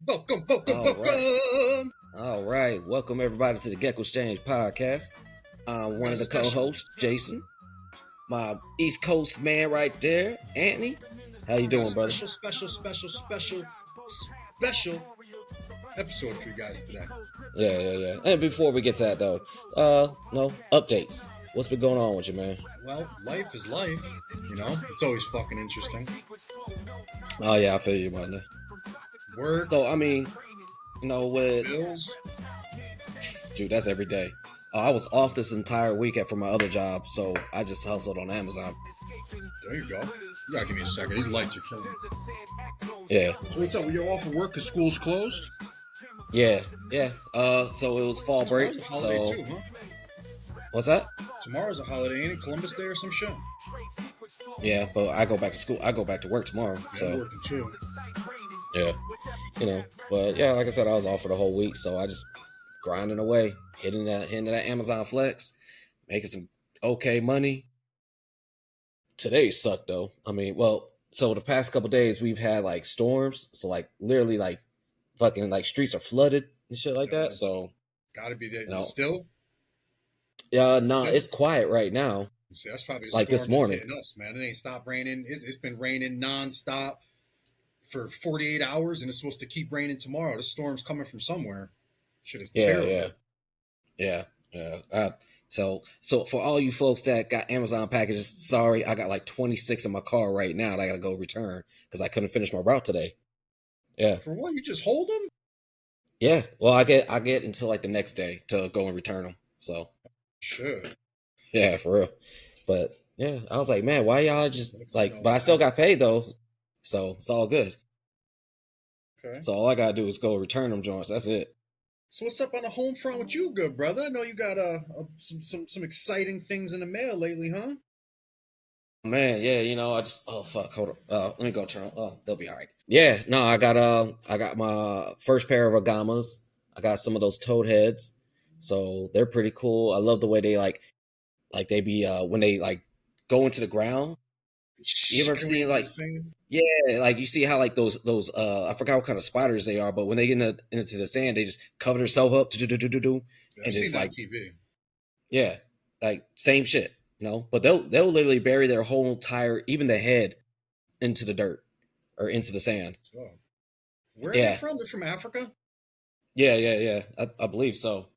All right. Welcome. All right. Welcome everybody to the Gecko Exchange podcast. I'm one Got a of the special. co-hosts, Jason. My East Coast man right there, Anthony. How you Got a doing, brother? special episode for you guys today. Yeah. And before we get to that though, no updates. What's been going on with you, man? Well, life is life. It's always fucking interesting. Oh yeah, I feel you about that. Work, So with bills. dude, that's every day. I was off this entire weekend from my other job, so I just hustled on Amazon. There you go. You gotta give me a second. These lights are killing me. Yeah. So what's up? Were you off of work because school's closed? Yeah. So it was fall break. Tomorrow's a holiday So too, huh? what's that? Tomorrow's a holiday, ain't it? Columbus Day or some shit? Yeah, but I go back to school. I go back to work tomorrow. Yeah, So I'm working too. yeah, But yeah, like I said, I was off for the whole week, so I just grinding away, hitting that Amazon Flex, making some okay money. Today sucked though. So the past couple days we've had like storms, so like literally like fucking like streets are flooded and shit like that. So Gotta be there. you know, Still? yeah, no, Still? it's quiet right now. See, that's probably the Like this storm that's morning. hitting us, man. It ain't stopped raining. It's been raining nonstop for 48 hours, and it's supposed to keep raining tomorrow. The storm's coming from somewhere. Shit is Yeah, terrible. yeah. So for all you folks that got Amazon packages, sorry, I got like 26 in my car right now that I gotta go return because I couldn't finish my route today. Yeah, For what? You just hold them? yeah. Well, I get until like the next day to go and return them. So Sure. yeah, for real. But yeah, I was like, man, why y'all just Next thing you like? know, But I still got paid though, so it's all good. okay. So all I gotta do is go return them joints. That's it. So what's up on the home front with you, good brother? I know you got some exciting things in the mail lately, huh? Man, yeah, I just fuck, hold on. Let me go turn. Oh, they'll be all right. Yeah, no, I got my first pair of agamas. I got some of those toad heads, so they're pretty cool. I love the way they like they be when they like go into the ground. You ever Going seen into the like sand. yeah, like you see how like those I forgot what kind of spiders they are, but when they get into the sand, they just cover themselves up, Yeah, I've and seen it's that on like TV. yeah, like same shit, But they'll literally bury their whole entire, even the head, into the dirt or into the sand. So, where are they Yeah, from? They're from Africa. yeah. I believe so.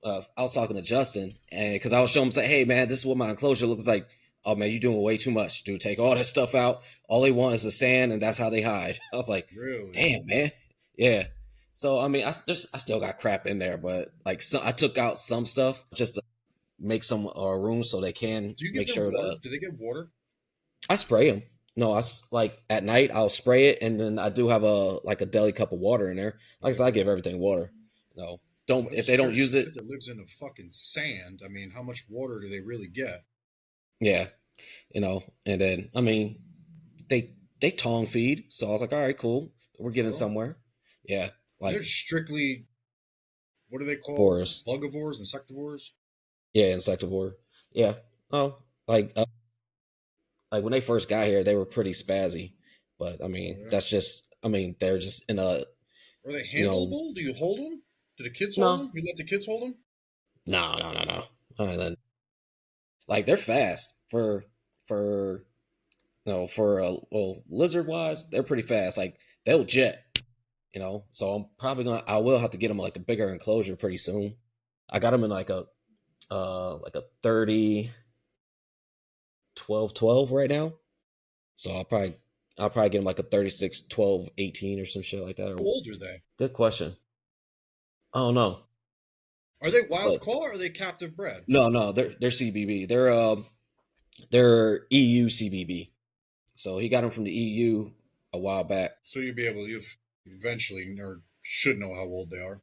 I was talking to Justin, and because I was showing him, say, "Hey, man, this is what my enclosure looks like." Oh man, you're doing way too much, dude. Take all that stuff out. All they want is the sand, and that's how they hide. I was like, Really? "Damn, man." Yeah. So I mean, I still got crap in there, but like, I took out some stuff just to make some room so they can Do you give make them sure water? to. Do they get water? I spray them. No, like at night I'll spray it, and then I do have a deli cup of water in there. Like I said, I give everything water. No, don't I'm if just they don't curious. use The it. shit that lives in the fucking sand. I mean, how much water do they really get? Yeah, And then I mean they tongue feed, so I was like, all right, cool, we're getting Sure. somewhere. Yeah, And they're like strictly, what are they called? spores. Bugivores, insectivores? Yeah, insectivore. Yeah. Oh, like like when they first got here, they were pretty spazzy, but I Oh, mean yeah. they're just in a Are they you know handleable? Do you hold them? Do the kids hold no them? You let the kids hold them? no. Like they're fast for for well lizard wise they're pretty fast. Like they'll jet. So I will have to get them like a bigger enclosure pretty soon. I got them in like a 30 12 12 right now, so I'll probably get them like a 36 12 18 or some shit like that. How old are they? Good question. I don't know, Are they wild but caught or are they captive bred? no, they're CBB. They're EU CBB. So he got them from the EU a while back. So you eventually or should know how old they are.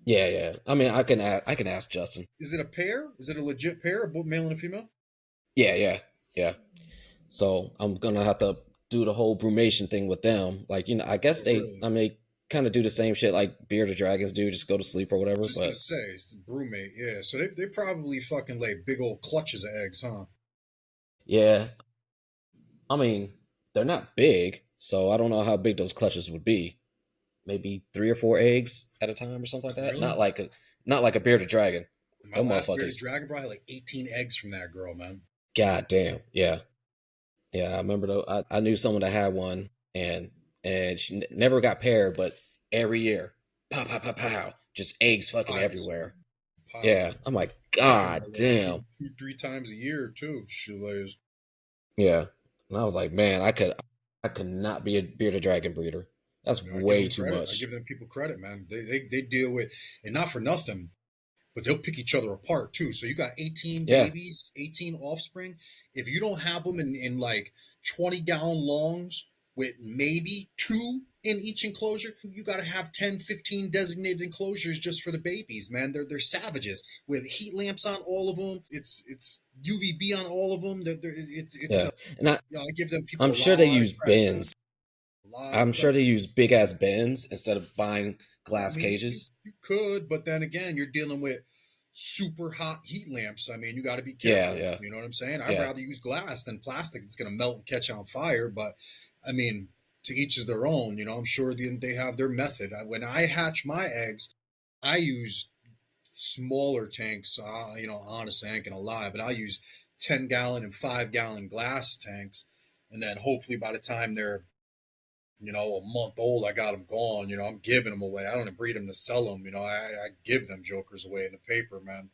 Yeah. I mean, I can ask Justin. Is it a pair? Is it a legit pair, both male and a female? Yeah. So I'm gonna have to do the whole brumation thing with them. Like, I guess Oh, really? I mean, kind of do the same shit like bearded dragons do, just go to sleep or whatever. Just gonna But say, it's the brewmate, yeah. So they probably fucking lay big old clutches of eggs, huh? yeah, I mean, they're not big, so I don't know how big those clutches would be. maybe 3 or 4 eggs at a time or something like that. Really? Not like a bearded dragon. My Them last bearded motherfuckers. dragon, bro, I had like 18 eggs from that girl, man. God damn. Yeah. Yeah. I remember though. I knew someone that had one, and she never got paired, but every year, pow pow pow pow, just eggs fucking Piles, everywhere. piles. Yeah. I'm like, My female God like damn. two, 3 times a year too. She lays. Yeah. And I was like, man, I could not be a bearded dragon breeder. That's You know, I give way them too credit. I much. give them people credit, man. They deal with, and not for nothing, but they'll pick each other apart too. So you got 18 Yeah. babies, 18 offspring. If you don't have them in like 20-gallon longs with maybe two in each enclosure, you got to have 10, 15 designated enclosures just for the babies, man. They're savages with heat lamps on all of them. It's UVB on all of them. It's Yeah. And you know, I give them people I'm a sure they lot of use credit, man. bins. A lot of I'm sure credit. they use big ass bins instead of buying I glass mean, you, cages. you could, but then again, you're dealing with super hot heat lamps. I mean, you got to be Yeah, careful. yeah, You know what I'm saying? I'd yeah, rather use glass than plastic. It's going to melt and catch on fire. But I mean, to each is their own. You know, I'm sure they have their method. When I hatch my eggs, I use smaller tanks. You know, honestly, I ain't gonna lie, but I use 10-gallon and 5-gallon glass tanks, and then hopefully by the time they're a month old, I got them gone. You know, I'm giving them away. I don't breed them to sell them. You know, I give them jokers away in the paper, man.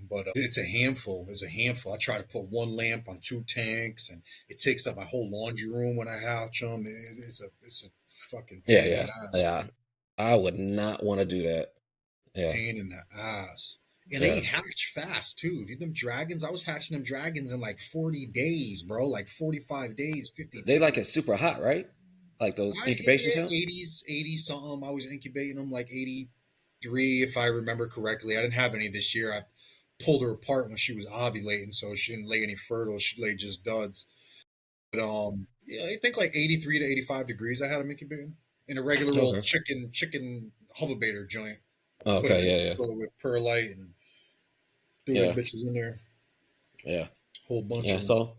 But it's a handful. It's a handful. I try to put one lamp on two tanks, and it takes up my whole laundry room when I hatch them. It's a fucking yeah, pain in yeah, the ass, yeah. man. I would not want to do that. Yeah, Pain in the ass. And they yeah. hatch fast too. If you them dragons, I was hatching them dragons in like 40 days, bro. Like 45 days, 50 They like days. it super hot, right? Like those incubation Yeah, temps. 80 something. I was incubating them like 83, if I remember correctly. I didn't have any this year. I pulled her apart when she was ovulating, so she didn't lay any fertile. She laid just duds. But yeah, I think like 83 to 85 degrees. I had them incubating in a regular old Okay. chicken hoverbaiter joint. Put them Okay. in, Yeah. Yeah. fill it with perlite, and threw them Yeah. bitches in there. Yeah. Whole bunch Yeah. of them. So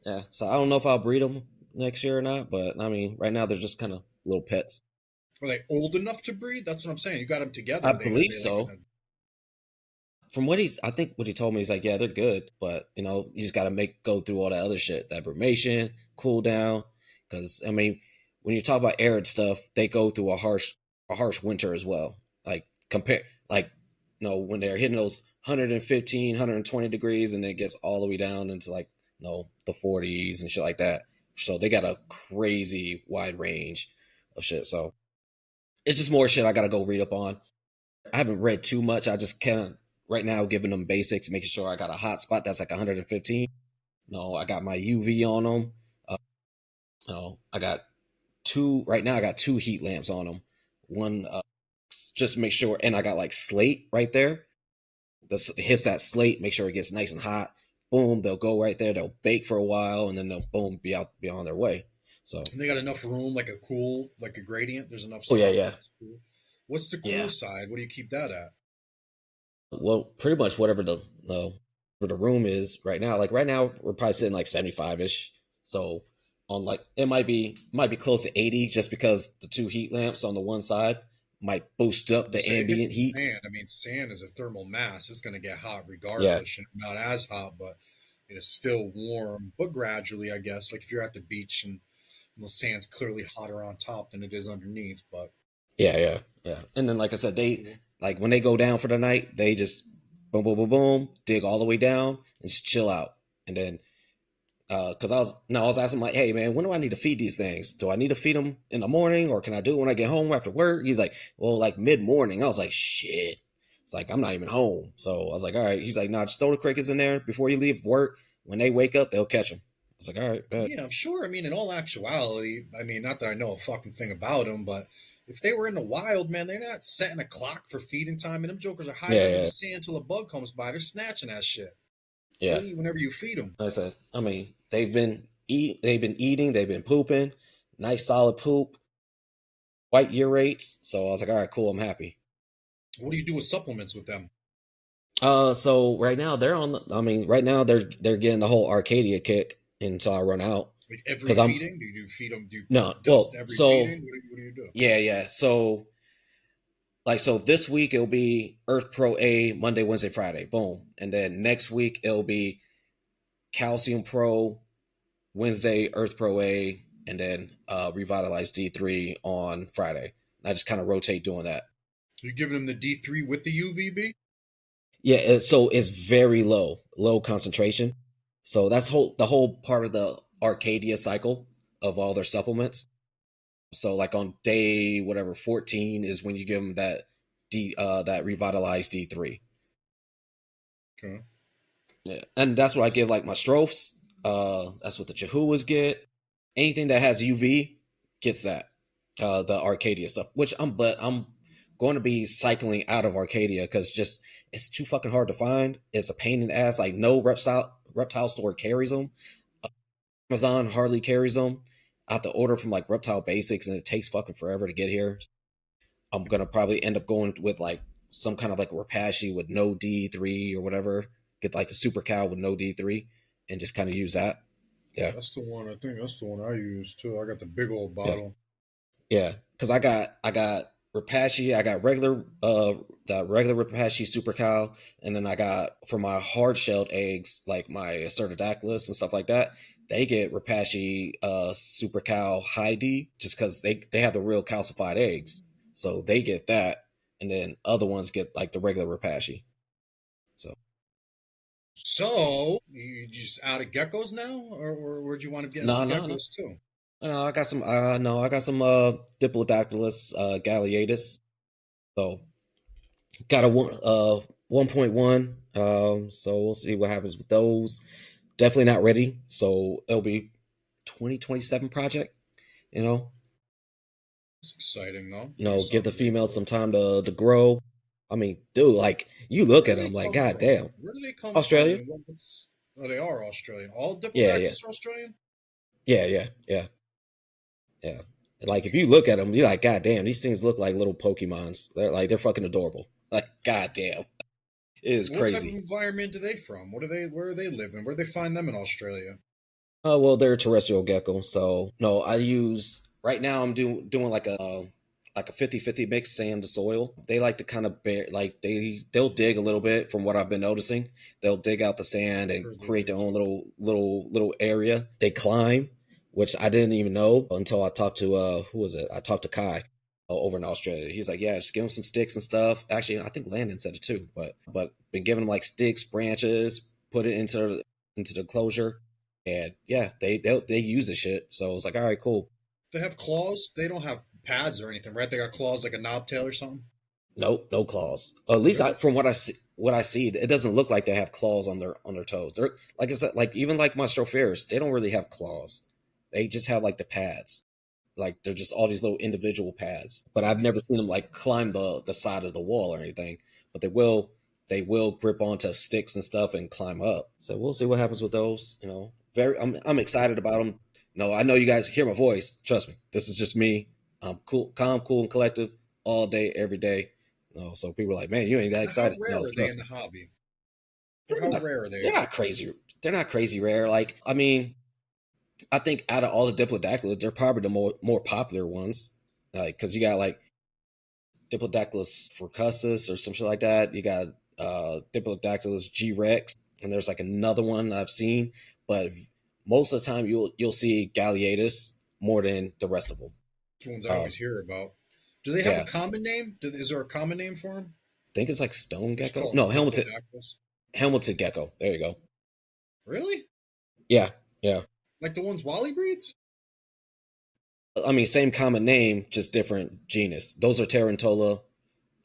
yeah. So I don't know if I'll breed them next year or not, but I mean, right now they're just kind of little pets. Are they old enough to breed? That's what I'm saying. You got them together. I Are believe they like in so. a From what I think what he told me, he's like, yeah, they're good, but you just got to go through all that other shit, that brumation, cool down, because I mean, when you talk about arid stuff, they go through a harsh winter as well. Like compare, like, when they're hitting those 115, 120 degrees, and it gets all the way down into like, the 40s and shit like that. So they got a crazy wide range of shit. So it's just more shit I got to go read up on. I haven't read too much. I just kind of right now giving them basics, making sure I got a hot spot that's like 115. No, I got my UV on them. Uh, I got two right now. I got two heat lamps on them. One, just make sure, and I got like slate right there. This hits that slate, make sure it gets nice and hot. Boom, they'll go right there. They'll bake for a while, and then they'll boom be on their way. So, and they got enough room, like a cool, like a gradient. There's enough oh yeah, spot yeah, where it's cool. What's the cool yeah. side? What do you keep that at? Well, pretty much whatever the room is right now. Like right now, we're probably sitting like 75 ish. So on like it might be close to 80 just because the two heat lamps on the one side might boost up You the say it hits ambient the heat. sand. I mean, sand is a thermal mass. It's going to get hot Yeah, regardless. Not as hot, but it is still warm. But gradually, I guess. Like if you're at the beach and the sand's clearly hotter on top than it is underneath. But yeah, yeah, yeah. And then like I said, they cool. like when they go down for the night, they just boom, boom, boom, boom, dig all the way down and just chill out. And then because I was asking like, hey man, when do I need to feed these things? Do I need to feed them in the morning or can I do it when I get home after work? He's like, well, like mid morning. I was like, shit. It's like I'm not even home, so I was like, all right. He's like, nah, just throw the crickets in there before you leave work. When they wake up, they'll catch them. I was like, all right, bet. Yeah, I'm sure. I mean, in all actuality, I mean, not that I know a fucking thing about them, but if they were in the wild, man, they're not setting a clock for feeding time, and them jokers are hiding Yeah, under the yeah, sand until a bug comes by. They're snatching that shit. yeah. Whenever you feed them. Like I said, I mean, they've been eating, they've been pooping, nice solid poop, white year rates. So I was like, all right, cool, I'm happy. What do you do with supplements with them? So right now they're on. I mean, right now they're getting the whole Arcadia kick until I run out. Like every because I'm feeding? Do you feed them? Do you no, dust well, every so feeding? What do you do? yeah, yeah. So like so this week it'll be Earth Pro A Monday, Wednesday, Friday. Boom. And then next week it'll be Calcium Pro Wednesday, Earth Pro A, and then Revitalize D3 on Friday. I just kind of rotate doing that. You giving them the D3 with the UVB? Yeah, so it's very low concentration. So that's the whole part of the Arcadia cycle of all their supplements. So like on day whatever 14 is when you give them that revitalized D3. Okay. Yeah, and that's what I give like my Strophs. That's what the Chihuahuas get. Anything that has UV gets that. The Arcadia stuff, which I'm going to be cycling out of Arcadia because just it's too fucking hard to find. It's a pain in the ass. Like no reptile store carries them. Amazon hardly carries them. I have to order from like Reptile Basics, and it takes fucking forever to get here. I'm gonna probably end up going with like some kind of like Rapashi with no D3 or whatever. Get like the Super Cow with no D3 and just kind of use that. Yeah, That's the one. I think that's the one I use too. I got the big old yeah, bottle. yeah. Because I got Rapashi, I got the regular Rapashi Super Cow, and then I got for my hard shelled eggs like my Cerdodactylus and stuff like that. They get Rapashi Super Cow High D just because they have the real calcified eggs, so they get that, and then other ones get like the regular Rapashi. So So you just out of geckos now, or where'd you want to get no, some no, no. geckos too? No, I got some. No, I got some Diplodocus Galeatus. So got a 1.1. So we'll see what happens with those. Definitely not ready. So it'll be 2027 project. You know, It's exciting, though. you Give know, give yourself the a little females push. some time to grow. I mean, dude, like you Where look do at they them, like, come god damn, from? Where do they it's come from? Australia. And oh, they are Australian. All Yeah, yeah, Diplodocus are Australian. yeah, yeah, yeah, yeah. Like if you look at them, you're like, god damn, these things look like little Pokemons. They're fucking adorable. Like, god damn, it is What type of crazy. environment do they from? What do they? Where do they live in? Where do they find them in Australia? Well, they're a terrestrial gecko. So no, I use right now. I'm doing like a 50-50 mix sand to soil. They like to kind of bear like they'll dig a little bit from what I've been noticing. They'll dig out the sand and Heard they create do their own too. little area. They climb, which I didn't even know until I talked to who was it? I talked to Kai over in Australia. He's like, yeah, just give them some sticks and stuff. Actually, I think Landon said it too, but been giving them like sticks, branches, put it into the closure, and yeah, they use the shit. So it's like, all right, cool. They have claws. They don't have pads or anything, right? They got claws like a knobtail or something. Nope, no claws. At least Really? from what I see, it doesn't look like they have claws on their toes. They're like I said, like even like my Stropharis, they don't really have claws. They just have like the pads. Like they're just all these little individual pads. But I've never seen them Interesting. like climb the side of the wall or anything. But they will grip onto sticks and stuff and climb up. So we'll see what happens with those. You know, I'm excited about them. No, I know you guys hear my voice. Trust me, this is just me. I'm cool, calm, cool, and collective all day, every day. No, so people are like, man, you ain't that Now, how excited. rare No, are they in trust the me. hobby? Or They're how not, rare are they're they? not crazy. They're not crazy rare. Like, I mean, I think out of all the Diplodactyls, they're probably the more popular ones. Like, because you got like Diplodactylus furcussus or some shit like that. You got Diplodactylus G Rex, and there's like another one I've seen, but most of the time you'll see Galeatus more than the rest of them. The ones I Um, always hear about. Do they have a yeah, common name? Is there a common name for them? I think it's like stone Just gecko. call them No, Diplodactyls. helmeted gecko. There you go. Really? Yeah, yeah. Like the ones Wally breeds? I mean, same common name, just different genus. Those are Tarantola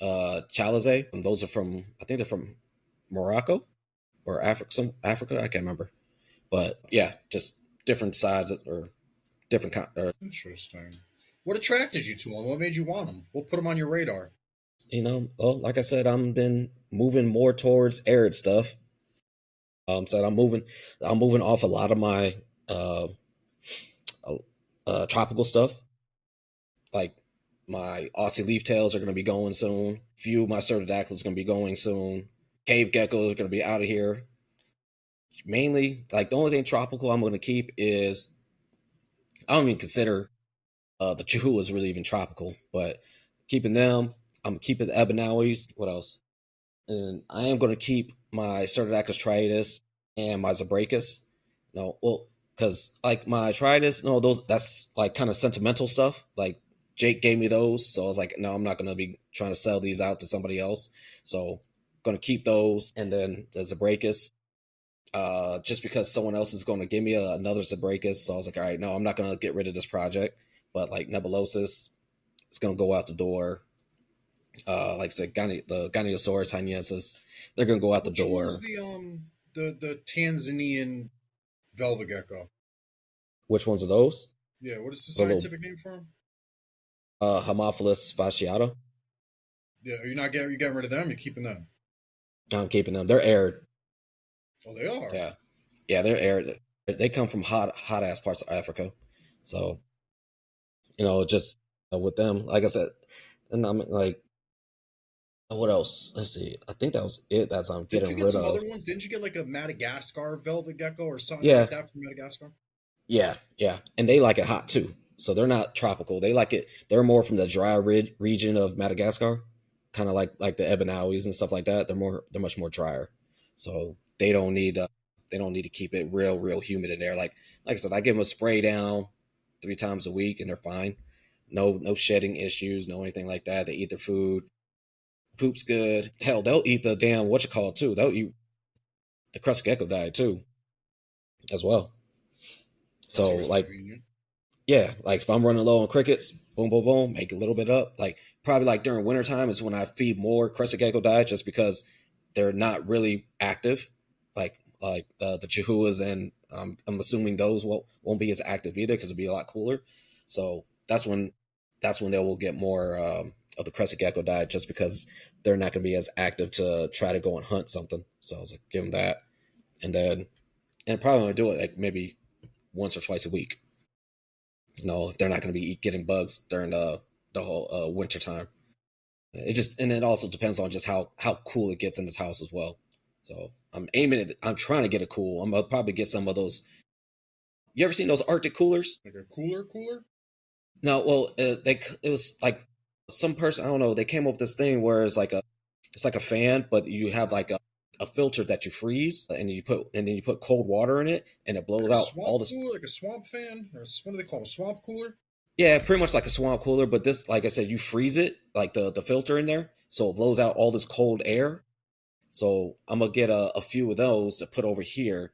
chalizae. And those are from, I think they're from Morocco or Africa. Some Africa, I can't remember. But yeah, just different sides or different kind. Or, Interesting. What attracted you to them? What made you want them? What put them on your radar? well, like I said, I've been moving more towards arid stuff. So I'm moving off a lot of my uh, tropical stuff. Like my Aussie leaf tails are going to be going soon. Few of my Cerdodactyls are going to be going soon. Cave geckos are going to be out of here. Mainly, like the only thing tropical I'm going to keep is I don't even consider the Chihuahuas really even tropical, but keeping them, I'm keeping the Ebenawis. What else? And I am going to keep my Cerdacus triatus and my Zabracus. No, well, because like my triatus, no, those that's like kind of sentimental stuff. Like Jake gave me those, so I was like, no, I'm not going to be trying to sell these out to somebody else. So going to keep those, and then the Zabracus. Just because someone else is going to give me another Zabracus, so I was like, all right, no, I'm not going to get rid of this project. But like Nebulosis, it's going to go out the door. Like I said, the Goniasaurus hyenensis, they're gonna go out the Which one's door. the Tanzanian velvet gecko? Which ones are those? Yeah, what is the The little scientific name for him? Haemophilus fasciata. Yeah, you're getting rid of them. You're keeping them. I'm keeping them. They're aired. Oh, they are. Yeah, yeah, they're aired. They come from hot ass parts of Africa. So just with them, like I said, and I'm like, what else? Let's see. I think that was it. That I'm Didn't you getting get rid some of. other ones? Didn't you get like a Madagascar velvet gecko or something Yeah, like that from Madagascar? yeah, yeah, and they like it hot too. So they're not tropical. They like it. They're more from the dry region of Madagascar, kind of like the Ebenawis and stuff like that. They're much more drier. So they don't need to keep it real humid in there. Like I said, I give them a spray down 3 times a week and they're fine. No shedding issues, no anything like that. They eat their food, poop's good. Hell, they'll eat the damn what you call it too. They'll eat the crust gecko diet too as well. That's So always like convenient. yeah, like if I'm running low on crickets, boom, boom, boom, make a little bit up. Like probably like during wintertime is when I feed more crescent gecko diet just because they're not really active. The chihuahuas and I'm assuming those won't be as active either because it'll be a lot cooler. So that's when they will get more of the crescent gecko diet just because they're not going to be as active to try to go and hunt something. So I was like, give them that, and then and probably gonna do it like maybe once or twice a week. If they're not going to be getting bugs during the whole winter time. It just and it also depends on just how cool it gets in this house as well. So I'm trying to get it cool. I'm gonna probably get some of those. You ever seen those Arctic coolers? Like a cooler? No, well, it was like some person I don't know. They came up with this thing where it's like a fan, but you have like a filter that you freeze and then you put cold water in it and it Like blows a out swamp all this. cooler, like a swamp fan, or what do they call them? Swamp cooler? Yeah, pretty much like a swamp cooler, but this, like I said, you freeze it, like the filter in there, so it blows out all this cold air. So I'm gonna get a few of those to put over here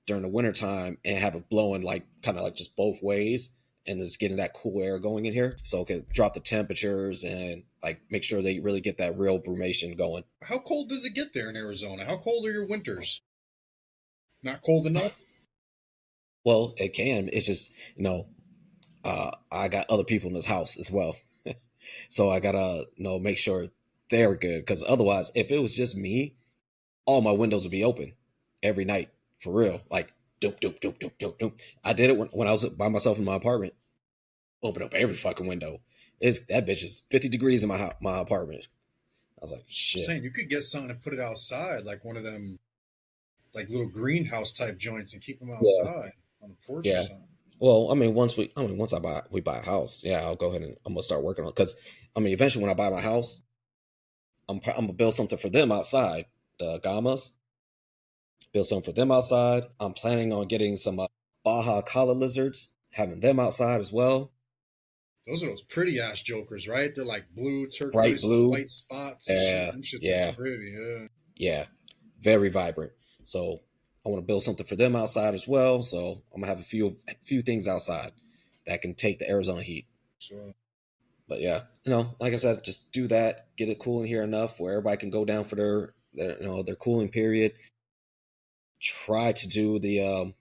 during the wintertime and have it blowing like kind of like just both ways and just getting that cool air going in here, so it can drop the temperatures and like make sure they really get that real brumation going. How cold does it get there in Arizona? How cold are your winters? Not cold enough? Well, it can. It's just I got other people in this house as well, so I gotta make sure they're good because otherwise, if it was just me, all my windows would be open every night for real. Like, doop, doop, doop, doop, doop, doop. I did it when I was by myself in my apartment. Open up every fucking window. It's that bitch is 50 degrees in my apartment. I was like, I'm shit. saying you could get something and put it outside, like one of them, like little greenhouse type joints, and keep them Yeah, outside on the porch or yeah. something. Well, once we buy a house, yeah, I'll go ahead and I'm gonna start working on it. Because eventually when I buy my house, I'm gonna build something for them outside. The Gamas, build something for them outside. I'm planning on getting some Baja collar lizards, having them outside as well. Those are those pretty ass jokers, right? They're like blue, Bright turquoise with blue. white spots and shit. Yeah, Them shits are yeah, pretty, yeah. yeah. Very vibrant. So I want to build something for them outside as well. So I'm gonna have a few things outside that can take the Arizona heat. So But yeah, like I said, just do that, get it cool in here enough where everybody can go down for their cooling period. Try to do the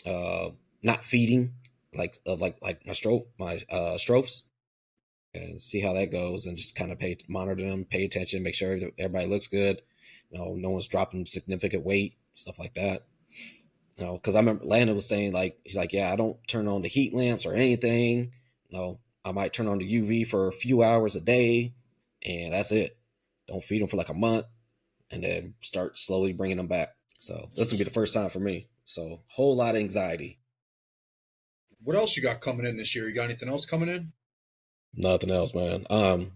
uh not feeding like my strophs and see how that goes and just kind of monitor them, pay attention, make sure that everybody looks good. No one's dropping significant weight, stuff like that. Because I remember Landon was saying like he's like, yeah, I don't turn on the heat lamps or anything. I might turn on the UV for a few hours a day, and that's it. Don't feed them for like a month, and then start slowly bringing them back. So this will be the understood. first time for me. So whole lot of anxiety. What else you got coming in this year? You got anything else coming in? Nothing else, man. I'm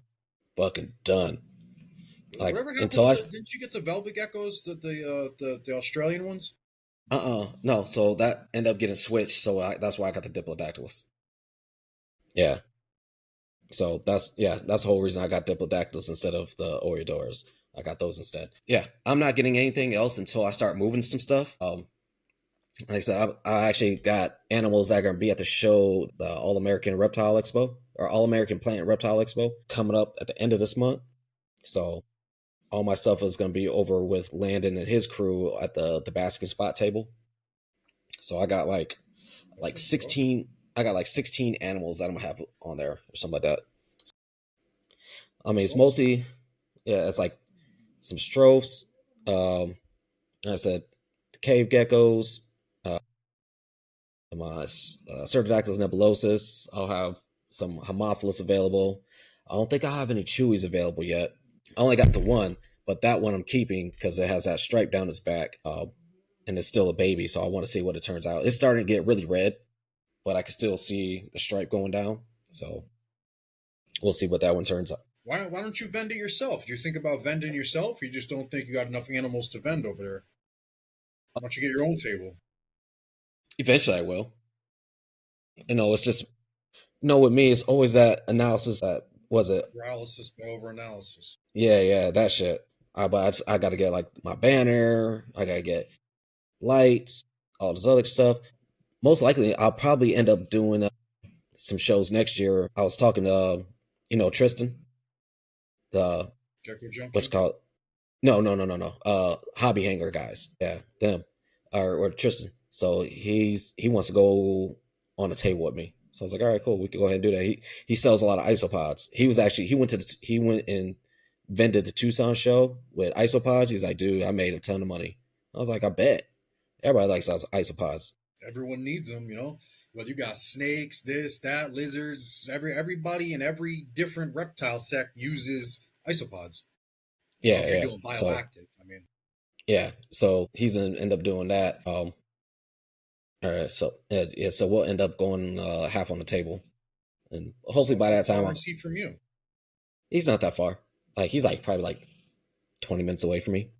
fucking done. Like Whatever happened until with I, the? Didn't you get the velvet geckos, the Australian ones? no. So that ended up getting switched. So that's why I got the Diplodactylus. Yeah. So that's the whole reason I got Diplodactylus instead of the Oreodors. I got those instead. Yeah, I'm not getting anything else until I start moving some stuff. Like I said, I actually got animals that are gonna be at the show, the All American Reptile Expo or All American Plant Reptile Expo, coming up at the end of this month. So all my stuff is gonna be over with Landon and his crew at the basket spot table. So I got That's like what's up. 16. I got like 16 animals that I'm gonna have on there or something like that. I mean, That's it's awesome. mostly, yeah, it's like some strophs. Like I said, the cave geckos, uh, my Cerdactylus nebulosus. I'll have some Haemophilus available. I don't think I have any Chewies available yet. I only got the one, but that one I'm keeping because it has that stripe down its back, and it's still a baby. So I want to see what it turns out. It's starting to get really red, but I can still see the stripe going down. So we'll see what that one turns out. Why don't you vend it yourself? Do you think about vending yourself? Or you just don't think you got enough animals to vend over there? Why don't you get your own table? Eventually, I will. It's just with me, it's always that analysis that was it. Paralysis by overanalysis. Yeah, that shit. I got to get like my banner. I got to get lights, all this other stuff. Most likely, I'll probably end up doing some shows next year. I was talking to, Tristan, the Gecko what's junkie. called no, hobby hanger guys. Yeah, them or Tristan. So he wants to go on a table with me. So I was like, all right, cool. We can go ahead and do that. He sells a lot of isopods. He went and vended the Tucson show with isopods. He's like, dude, I made a ton of money. I was like, I bet everybody likes isopods. Everyone needs them, you know. Whether you got snakes, this, that, lizards, everybody in every different reptile sect uses isopods. You know, Yeah, if you're yeah. doing So bioactive, I mean, yeah, so he's gonna end up doing that. All right, so yeah, so we'll end up going half on the table, and hopefully so by how that time far is he from you? he's not that far. Like he's like probably like 20 minutes away from me.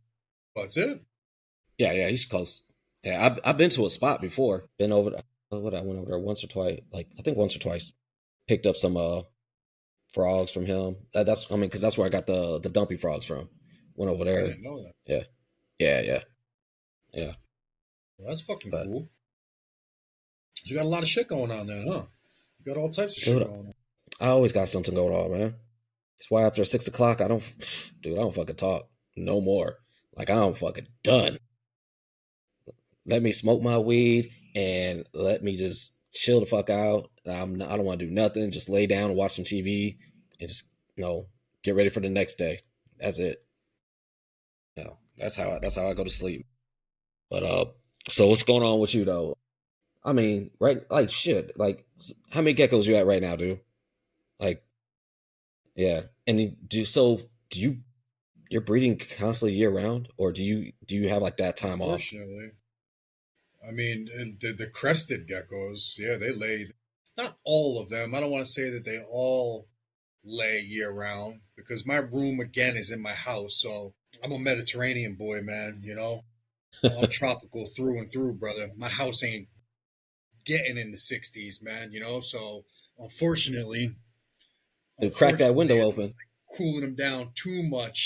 That's it. Yeah, he's close. Yeah, I've been to a spot before. Been over. What I went over there once or twice. Like I think once or twice. Picked up some frogs from him. That's I mean because that's where I got the dumpy frogs from. Went over I there. didn't know that. Yeah, yeah, yeah. Well, that's fucking But cool. So you got a lot of shit going on then, huh? You got all types of shit dude, going on. I always got something going on, man. That's why after 6 o'clock, I don't, dude, I don't fucking talk no more. Like I'm fucking done. Let me smoke my weed and let me just chill the fuck out. I don't want to do nothing. Just lay down and watch some TV and just get ready for the next day. That's it. That's how I go to sleep. But so what's going on with you though? I mean, right? Like shit. Like how many geckos you at right now, dude? Like yeah. And do you you're breeding constantly year round, or do you have like that time off? Unfortunately, I mean, the crested geckos, yeah, they lay. Not all of them. I don't want to say that they all lay year round because my room again is in my house. So I'm a Mediterranean boy, man. You know, I'm tropical through and through, brother. My house ain't getting in the 60s, man. You know, so unfortunately, Dude, crack that window it's open. like cooling them down too much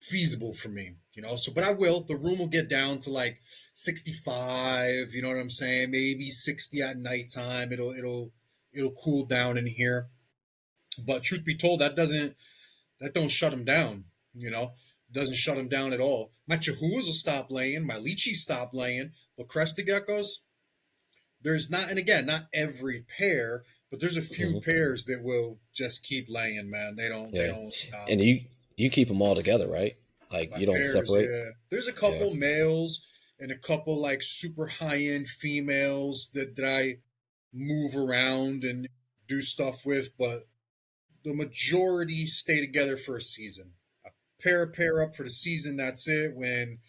feasible for me, you know. So, but I will. The room will get down to like 65. You know what I'm saying? Maybe 60 at nighttime. It'll cool down in here. But truth be told, that don't shut them down. You know, doesn't shut them down at all. My Chihuahuas will stop laying. My Lychees stop laying. But crested geckos, there's not, and again, not every pair, but there's a few Hmm. pairs that will just keep laying, man. They Yeah, don't stop. and you keep them all together, right? Like My you don't pairs, separate. yeah. There's a Yeah. couple males and a couple like super high end females that I move around and do stuff with, but the majority stay together for a season. A pair up for the season, that's it. When,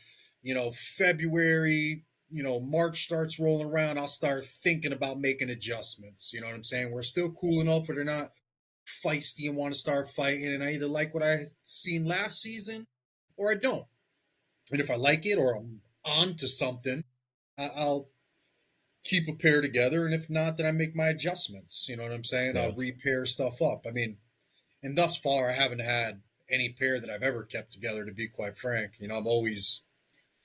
February, March starts rolling around, I'll start thinking about making adjustments. You know what I'm saying? We're still cool enough where they're not feisty and want to start fighting. And I either like what I seen last season or I don't. And if I like it or I'm on to something, I'll keep a pair together. And if not, then I make my adjustments. You know what I'm saying? I'll Yeah. repair stuff up. I mean, and thus far, I haven't had any pair that I've ever kept together, to be quite frank. I'm always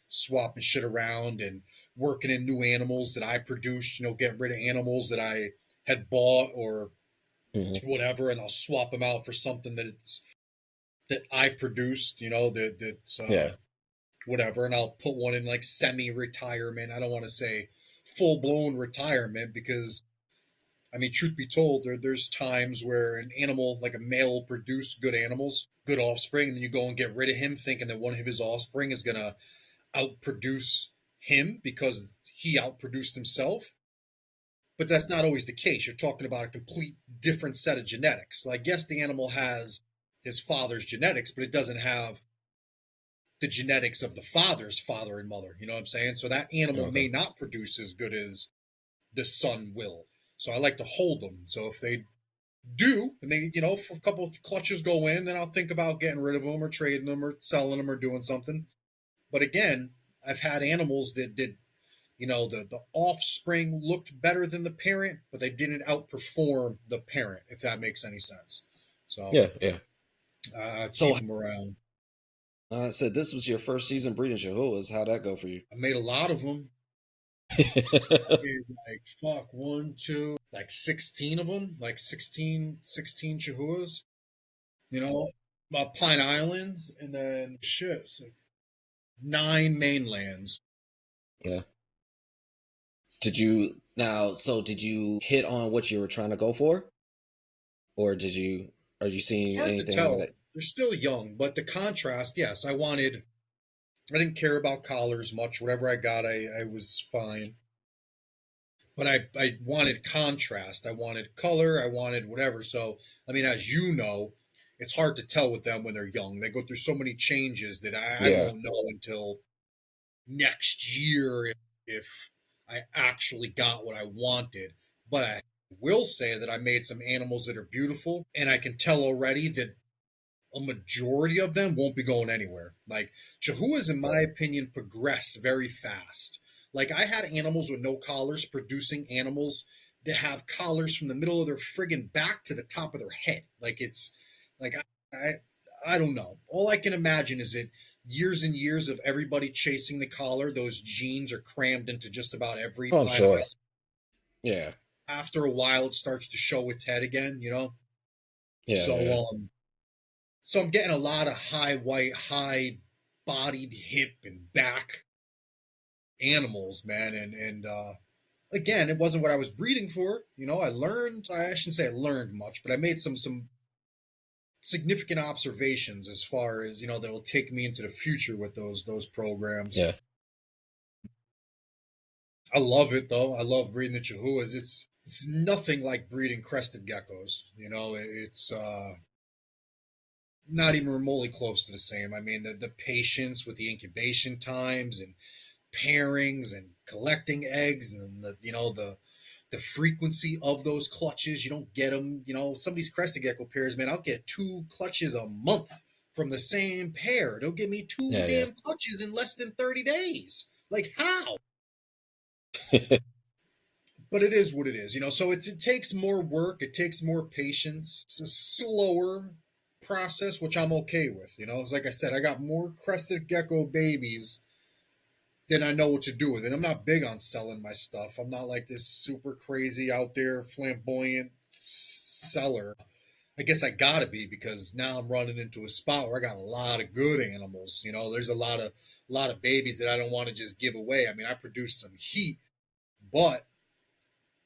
swapping shit around and working in new animals that I produced, getting rid of animals that I had bought or Hmm. whatever, and I'll swap them out for something that I produced, that's Yeah. whatever, and I'll put one in like semi-retirement. I don't want to say full-blown retirement because I mean, truth be told, there's times where an animal, like a male, will produce good animals, good offspring, and then you go and get rid of him, thinking that one of his offspring is gonna outproduce him because he outproduced himself. But that's not always the case. You're talking about a complete different set of genetics. Like, yes, the animal has his father's genetics, but it doesn't have the genetics of the father's father and mother. You know what I'm saying? So that animal Okay. may not produce as good as the son will. So I like to hold them. So if they do, and they, if a couple of clutches go in, then I'll think about getting rid of them or trading them or selling them or doing something. But again, I've had animals that did, the offspring looked better than the parent, but they didn't outperform the parent, if that makes any sense. So Yeah. Yeah. I keep So them around. I said this was your first season breeding Chihuahuas. How'd that go for you? I made a lot of them. I made like, fuck, one, two, like 16 of them, like 16 Chihuahuas, Pine Islands, and then shit, so 9 mainlands. Yeah. Did you now? So did you hit on what you were trying to go for, or did you? Are you It's seeing hard to anything tell. that? They're still young, but the contrast, yes, I didn't care about collars much. Whatever I got, I was fine. But I wanted contrast. I wanted color. I wanted whatever. So, I mean, as you know, it's hard to tell with them when they're young. They go through so many changes that I Yeah. won't know until next year if I actually got what I wanted. But I will say that I made some animals that are beautiful, and I can tell already that a majority of them won't be going anywhere. Like Chihuahuas, in my opinion, progress very fast. Like I had animals with no collars producing animals that have collars from the middle of their friggin' back to the top of their head. Like it's like I don't know. All I can imagine is that years and years of everybody chasing the collar, those genes are crammed into just about every Oh, I'm Pine sure. Island. Yeah. After a while, it starts to show its head again. Yeah. So Yeah. so I'm getting a lot of high white, high bodied hip and back animals, man. And again, it wasn't what I was breeding for. I learned. I shouldn't say I learned much, but I made some significant observations as far as that'll take me into the future with those programs. Yeah. I love it though. I love breeding the Chihuahuas. It's nothing like breeding crested geckos. It's not even remotely close to the same. I mean, the patience with the incubation times and pairings and collecting eggs and the frequency of those clutches. You don't get them. Some of these crested gecko pairs, man, I'll get 2 clutches a month from the same pair. They'll give me two Yeah. damn clutches in less than 30 days. Like how? Yeah. But it is what it is. So it takes more work, it takes more patience. It's a slower process, which I'm okay with. It's like I said, I got more crested gecko babies than I know what to do with it. I'm not big on selling my stuff. I'm not like this super crazy out there flamboyant seller. I guess I gotta be because now I'm running into a spot where I got a lot of good animals. There's a lot of babies that I don't want to just give away. I mean, I produce some heat, but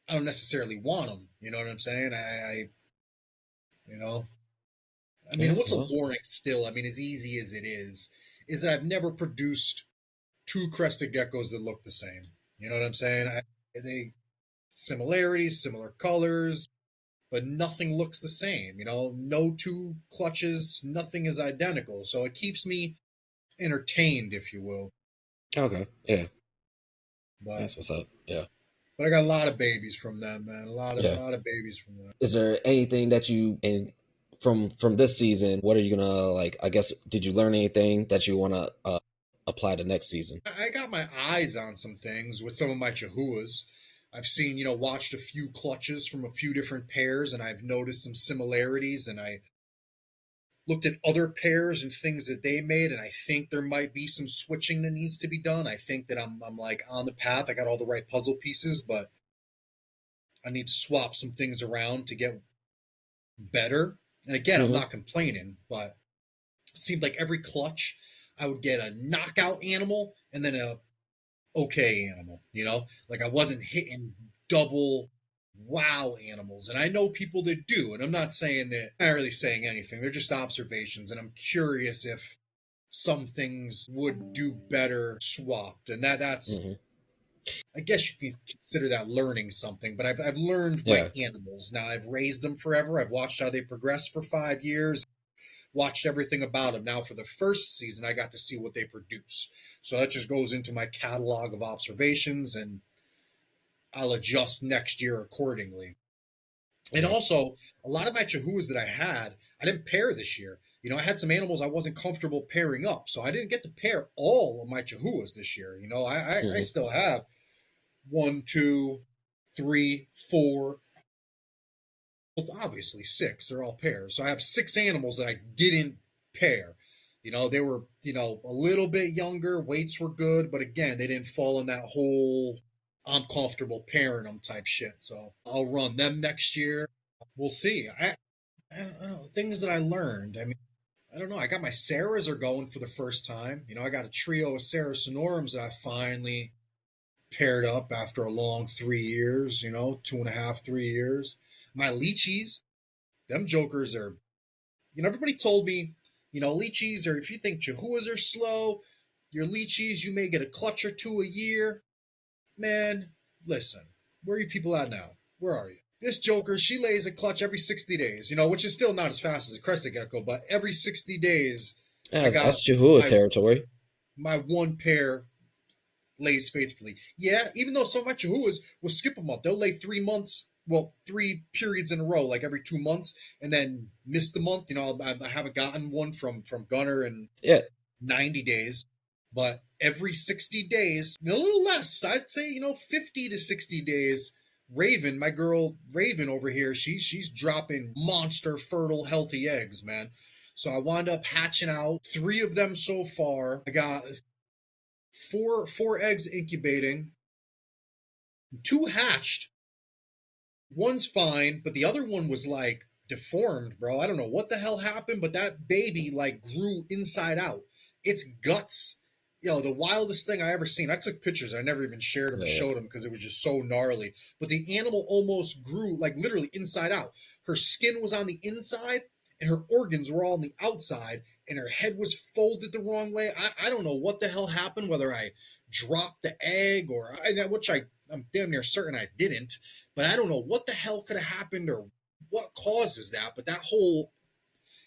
I don't necessarily want them. You know what I'm saying? You know, I mean, Yeah. what's Well. alluring still? I mean, as easy as it is that I've never produced two crested geckos that look the same. You know what I'm saying? They similarities, similar colors, but nothing looks the same. No two clutches, nothing is identical. So it keeps me entertained, if you will. Okay. Yeah. But That's what's up. Yeah. I got a lot of babies from them, man. A Yeah. lot of babies from them. Is there anything that you and from this season? What are you gonna like? I guess did you learn anything that you want to apply to next season? I got my eyes on some things with some of my Chihuahuas. I've seen, watched a few clutches from a few different pairs, and I've noticed some similarities. And I looked at other pairs and things that they made, and I think there might be some switching that needs to be done. I think that I'm like on the path. I got all the right puzzle pieces, but I need to swap some things around to get better. And again, I'm Hmm. not complaining, but it seemed like every clutch I would get a knockout animal and then a okay animal, Like I wasn't hitting double wow animals. And I know people that do, and I'm not saying that, I'm not really saying anything. They're just observations, and I'm curious if some things would do better swapped. And that's Hmm. I guess you can consider that learning something, but I've learned my Yeah. animals. Now I've raised them forever. I've watched how they progress for 5 years, watched everything about them. Now for the first season, I got to see what they produce. So that just goes into my catalog of observations, and I'll adjust next year accordingly. And Yeah. also, a lot of my Chihuahuas that I didn't pair this year. I had some animals I wasn't comfortable pairing up, so I didn't get to pair all of my Chihuahuas this year. I Hmm. still have one, two, three, four, well, obviously six. They're all pairs. So I have six animals that I didn't pair. They were, a little bit younger, weights were good, but again, they didn't fall in that whole I'm comfortable pairing them type shit. So I'll run them next year. We'll see. I don't know. Things that I learned. I mean, I don't know. I got my Sarahs are going for the first time. I got a trio of Sarah Sonorums that I finally paired up after a long 3 years, 2.5, 3 years. My Lychees, them jokers are, everybody told me, Lychees are, if you think Chihuahuas are slow, your Lychees, you may get a clutch or two a year. Man, listen, where are you people at now? Where are you? This joker, she lays a clutch every 60 days, which is still not as fast as a crested gecko, but every 60 days, Yeah, I that's got Chihuahua my territory. my one pair lays faithfully. Yeah, even though some of my Chihuahuas will skip a month, they'll lay 3 months, well, 3 periods in a row, like every 2 months, and then miss the month. I haven't gotten one from Gunner in Yeah. 90 days, but every 60 days, a little less, I'd say, 50 to 60 days. Raven, my girl Raven over here, she's dropping monster fertile healthy eggs, man. So I wound up hatching out three of them so far. I got four eggs incubating, two hatched. One's fine, but the other one was like deformed, bro. I don't know what the hell happened, but that baby like grew inside out. Its guts, the wildest thing I ever seen. I took pictures. I never even shared them or Yeah. showed them because it was just so gnarly. But the animal almost grew like literally inside out. Her skin was on the inside and her organs were all on the outside, and her head was folded the wrong way. I don't know what the hell happened, whether I dropped the egg which I'm damn near certain I didn't, but I don't know what the hell could have happened or what causes that. But that whole,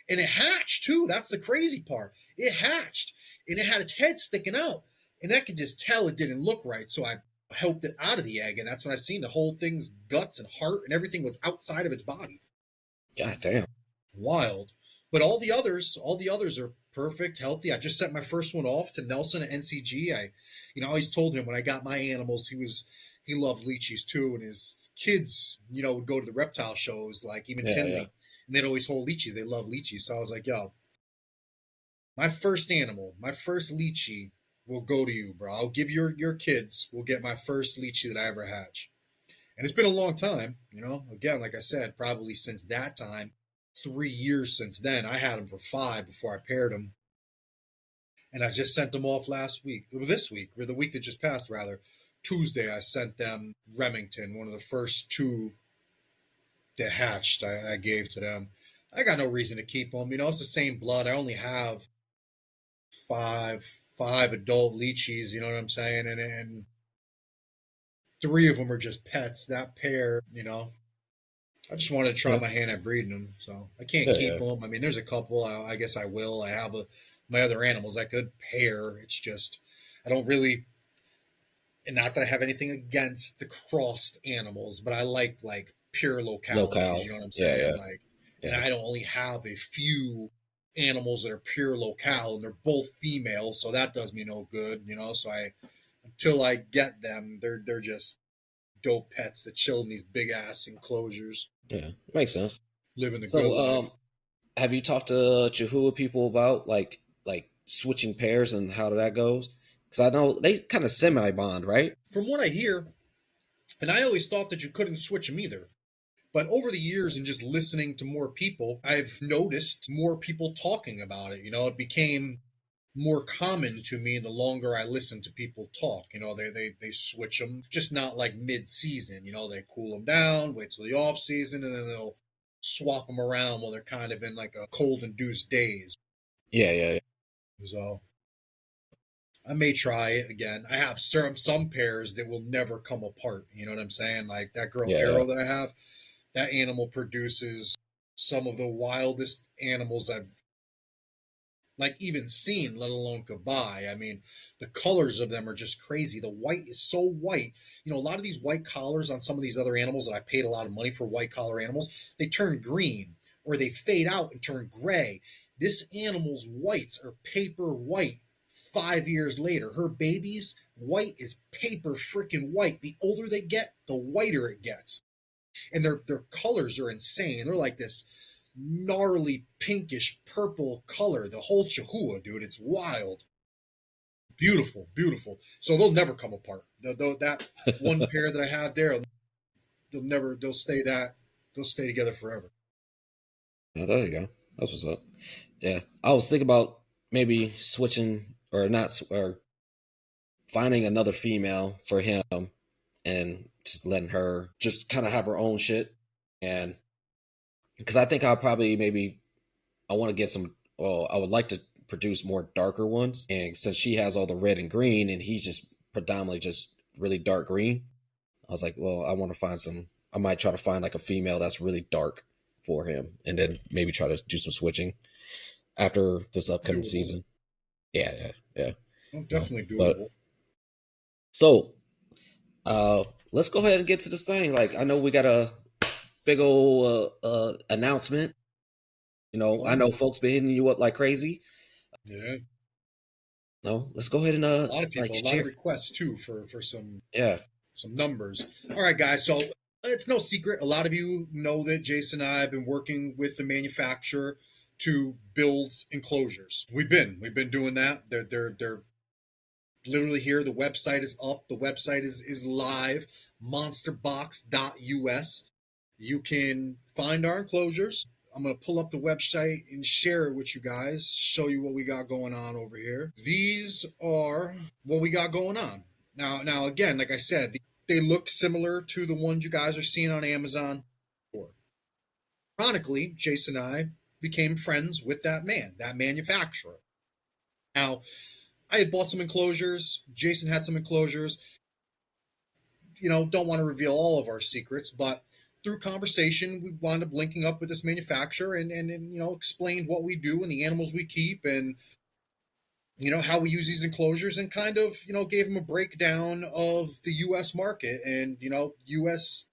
and it hatched too. That's the crazy part. It hatched and it had its head sticking out, and I could just tell it didn't look right. So I helped it out of the egg, and that's when I seen the whole thing's guts and heart and everything was outside of its body. God damn. Wild. But all the others are perfect, healthy. I just sent my first one off to Nelson at NCG. I always told him when I got my animals, he loved leeches too, and his kids, would go to the reptile shows, like even Yeah. Yeah. Tinley, and they'd always hold leeches. They love leeches, so I was like, yo, my first animal, my first lychee will go to you, bro. I'll give your kids will get my first lychee that I ever hatch. And it's been a long time, Again, like I said, probably since that time, 3 years since then. I had them for 5 before I paired them, and I just sent them off last week, or this week, or the week that just passed, rather. Tuesday, I sent them Remington, one of the first two that hatched. I gave to them. I got no reason to keep them. It's the same blood. I only have five adult leeches. You know what I'm saying? And three of them are just pets. That pair, I just wanted to try Yeah. my hand at breeding them, so I can't Yeah. keep Yeah. them. I mean, there's a couple. I guess I will. I have my other animals I could pair. It's just I don't really. And not that I have anything against the crossed animals, but I like pure localities. You know what Locales. I'm Yeah, saying? yeah, Like, and yeah, I don't only have a few animals that are pure locale, and they're both female, so that does me no good. So I until I get them, they're just dope pets that chill in these big ass enclosures, yeah. Makes sense. living the good So, life. have you talked to Chihuahua people about like switching pairs and how that goes? Because I know they kind of semi bond, right? From what I hear, and I always thought that you couldn't switch them either. But over the years and just listening to more people, I've noticed more people talking about it. It became more common to me the longer I listen to people talk. They switch them, just not like mid season. They cool them down, wait till the off season, and then they'll swap them around while they're kind of in like a cold induced daze. Yeah, yeah, yeah. So I may try it again. I have some pairs that will never come apart. You know what I'm saying? Like that girl Yeah, Arrow that I have, that animal produces some of the wildest animals I've like even seen, let alone could buy. I mean, the colors of them are just crazy. The white is so white. A lot of these white collars on some of these other animals that I paid a lot of money for, white collar animals, they turn green or they fade out and turn gray. This animal's whites are paper white 5 years later. Her baby's white is paper freaking white. The older they get, the whiter it gets. And their colors are insane. They're like this gnarly pinkish purple color. The whole Chihuahua, dude, it's wild, beautiful, beautiful. So they'll never come apart. That one pair that I have there, they'll never. They'll stay that. They'll stay together forever. Yeah, there you go. That's what's up. Yeah, I was thinking about maybe switching or not, or finding another female for him and just letting her just kind of have her own shit. And because I think I'll probably maybe I want to get some. Well, I would like to produce more darker ones, and since she has all the red and green, and he's just predominantly just really dark green, I was like, well, I want to find some. I might try to find like a female that's really dark for him, and then maybe try to do some switching after this upcoming Doable. season. Yeah, yeah, yeah. Oh, No, definitely but doable. so let's go ahead and get to this thing. Like, I know we got a big old announcement. I Oh know folks been hitting you up like crazy. yeah, No, let's go ahead and a lot of like people, a lot of share. requests too for Yeah, some numbers. All right, guys. So it's no secret. A lot of you know that Jason and I have been working with the manufacturer to build enclosures. We've been doing that. They're literally here. The website is up. The website is live. Monsterbox.us. You can find our enclosures. I'm going to pull up the website and share it with you guys, show you what we got going on over here. These are what we got going on. Now again, like I said, they look similar to the ones you guys are seeing on Amazon. Ironically, Jason and I became friends with that man, that manufacturer. Now, I had bought some enclosures. Jason had some enclosures. Don't want to reveal all of our secrets, but through conversation, we wound up linking up with this manufacturer and explained what we do and the animals we keep and how we use these enclosures and kind of gave him a breakdown of the U.S. market and U.S.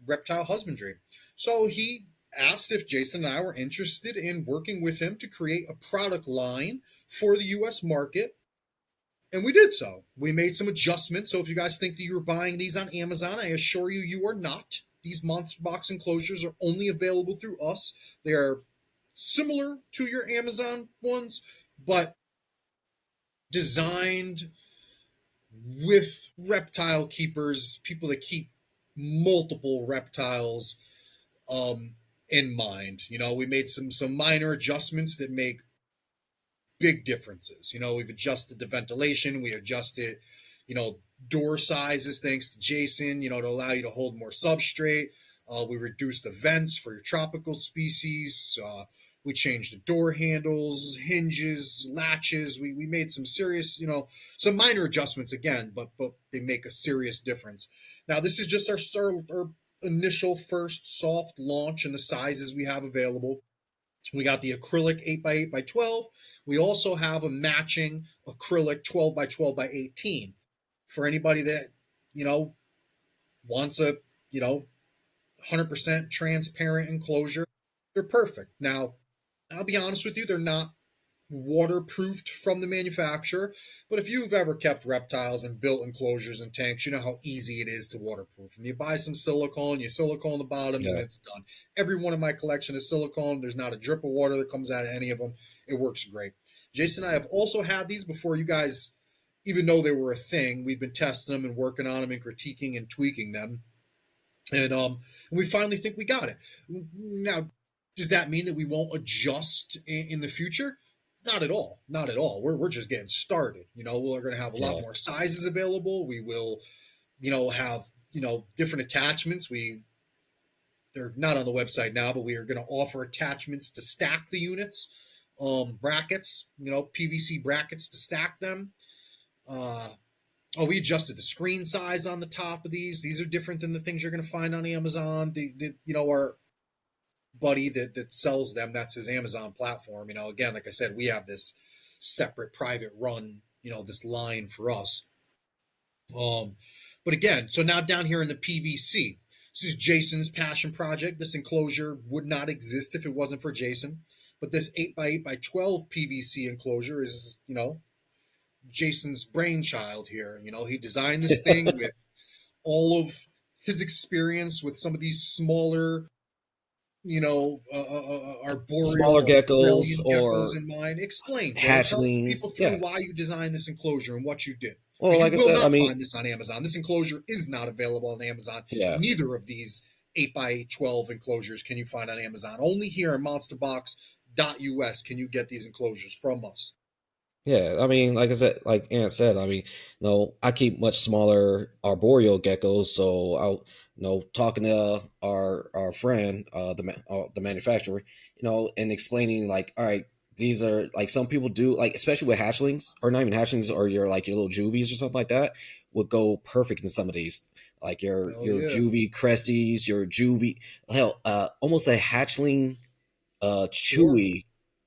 reptile husbandry. So he asked if Jason and I were interested in working with him to create a product line for the U.S. market, and we did so. We made some adjustments. So if you guys think that you're buying these on Amazon, I assure you, you are not. These monster box enclosures are only available through us. They are similar to your Amazon ones, but designed with reptile keepers, people that keep multiple reptiles um, in mind. We made some minor adjustments that make big differences. We've adjusted the ventilation, we adjusted, door sizes thanks to Jason, to allow you to hold more substrate. We reduced the vents for your tropical species. We changed the door handles, hinges, latches. We made some serious, some minor adjustments again, but they make a serious difference. Now, this is just our initial first soft launch and the sizes we have available. We got the acrylic 8x8x12. We also have a matching acrylic 12x12x18. For anybody that wants a, you know, 100% transparent enclosure, they're perfect. Now, I'll be honest with you, they're not waterproofed from the manufacturer. But if you've ever kept reptiles and built enclosures and tanks, you know how easy it is to waterproof them. You buy some silicone, you silicone the bottoms, and Yeah. it's done. Every one of my collection is silicone. There's not a drip of water that comes out of any of them. It works great. Jason and I have also had these before you guys even know they were a thing. We've been testing them and working on them and critiquing and tweaking them. And we finally think we got it. Now, does that mean that we won't adjust in the future? Not at all. Not at all. We're just getting started. We're going to have a lot Yeah. more sizes available. We will, have different attachments. They're not on the website now, but we are going to offer attachments to stack the units, brackets, PVC brackets to stack them. Uh, Oh, we adjusted the screen size on the top of these. These are different than the things you're going to find on Amazon. Our buddy that sells them, that's his Amazon platform. Again, like I said, we have this separate private run, this line for us. Um, but again, so now down here in the PVC, this is Jason's passion project. This enclosure would not exist if it wasn't for Jason. But this 8x8x12 PVC enclosure is, Jason's brainchild here. He designed this thing with all of his experience with some of these smaller, Smaller arboreal geckos Australian geckos or in mind. Explain, Jay. Tell the people hatchlings. through Yeah. why you designed this enclosure and what you did. Well, Because you like I will said, I not mean, find this on Amazon. This enclosure is not available on Amazon. yeah. Neither of these 8x12 enclosures can you find on Amazon. Only here in monsterbox.us can you get these enclosures from us. Yeah, I mean, like I said, like Ant said, I mean, I keep much smaller arboreal geckos, so talking to our friend, the manufacturer, and explaining like, all right, these are like some people do like, especially with hatchlings, or not even hatchlings, or your little juvies or something like that, would go perfect in some of these, like Hell your yeah. juvie cresties, your juvie, hell, almost a hatchling Sure. chewy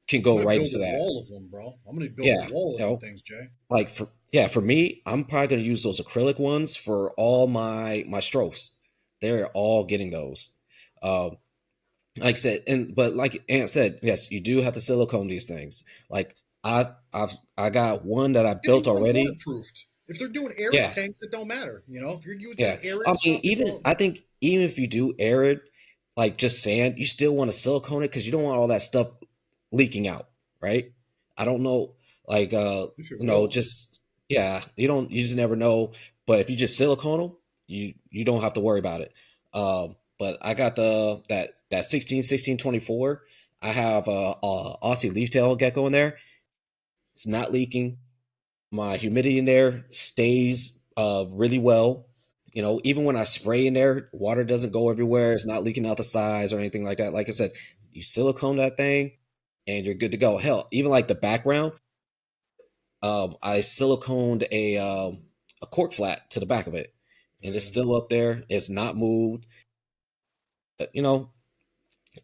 can I'm go gonna right build into a that. wall of them, bro. I'm gonna build a Yeah, wall of you them know, things, Jay. like for me, I'm probably gonna use those acrylic ones for all my strophs. They're all getting those. Um, like I said, and but like Ant said, yes, you do have to silicone these things. Like I got one that I If you built want them already. waterproofed, if they're doing arid Yeah, tanks, it don't matter. If you're using yeah. I arid mean, stuff, it even don't. I think even if you do arid, like just sand, you still want to silicone it because you don't want all that stuff leaking out, right? I don't know, like If it will. just yeah, you just never know. But if you just silicone them, you don't have to worry about it. But I got that 16 16 24. I have a Aussie leaf tail gecko in there. It's not leaking. My humidity in there stays really well. Even when I spray in there, water doesn't go everywhere. It's not leaking out the sides or anything like that. Like I said, you silicone that thing and you're good to go. Hell, even like the background, I siliconed a cork flat to the back of it, and it's Yeah. still up there. It's not moved. Uh, You know,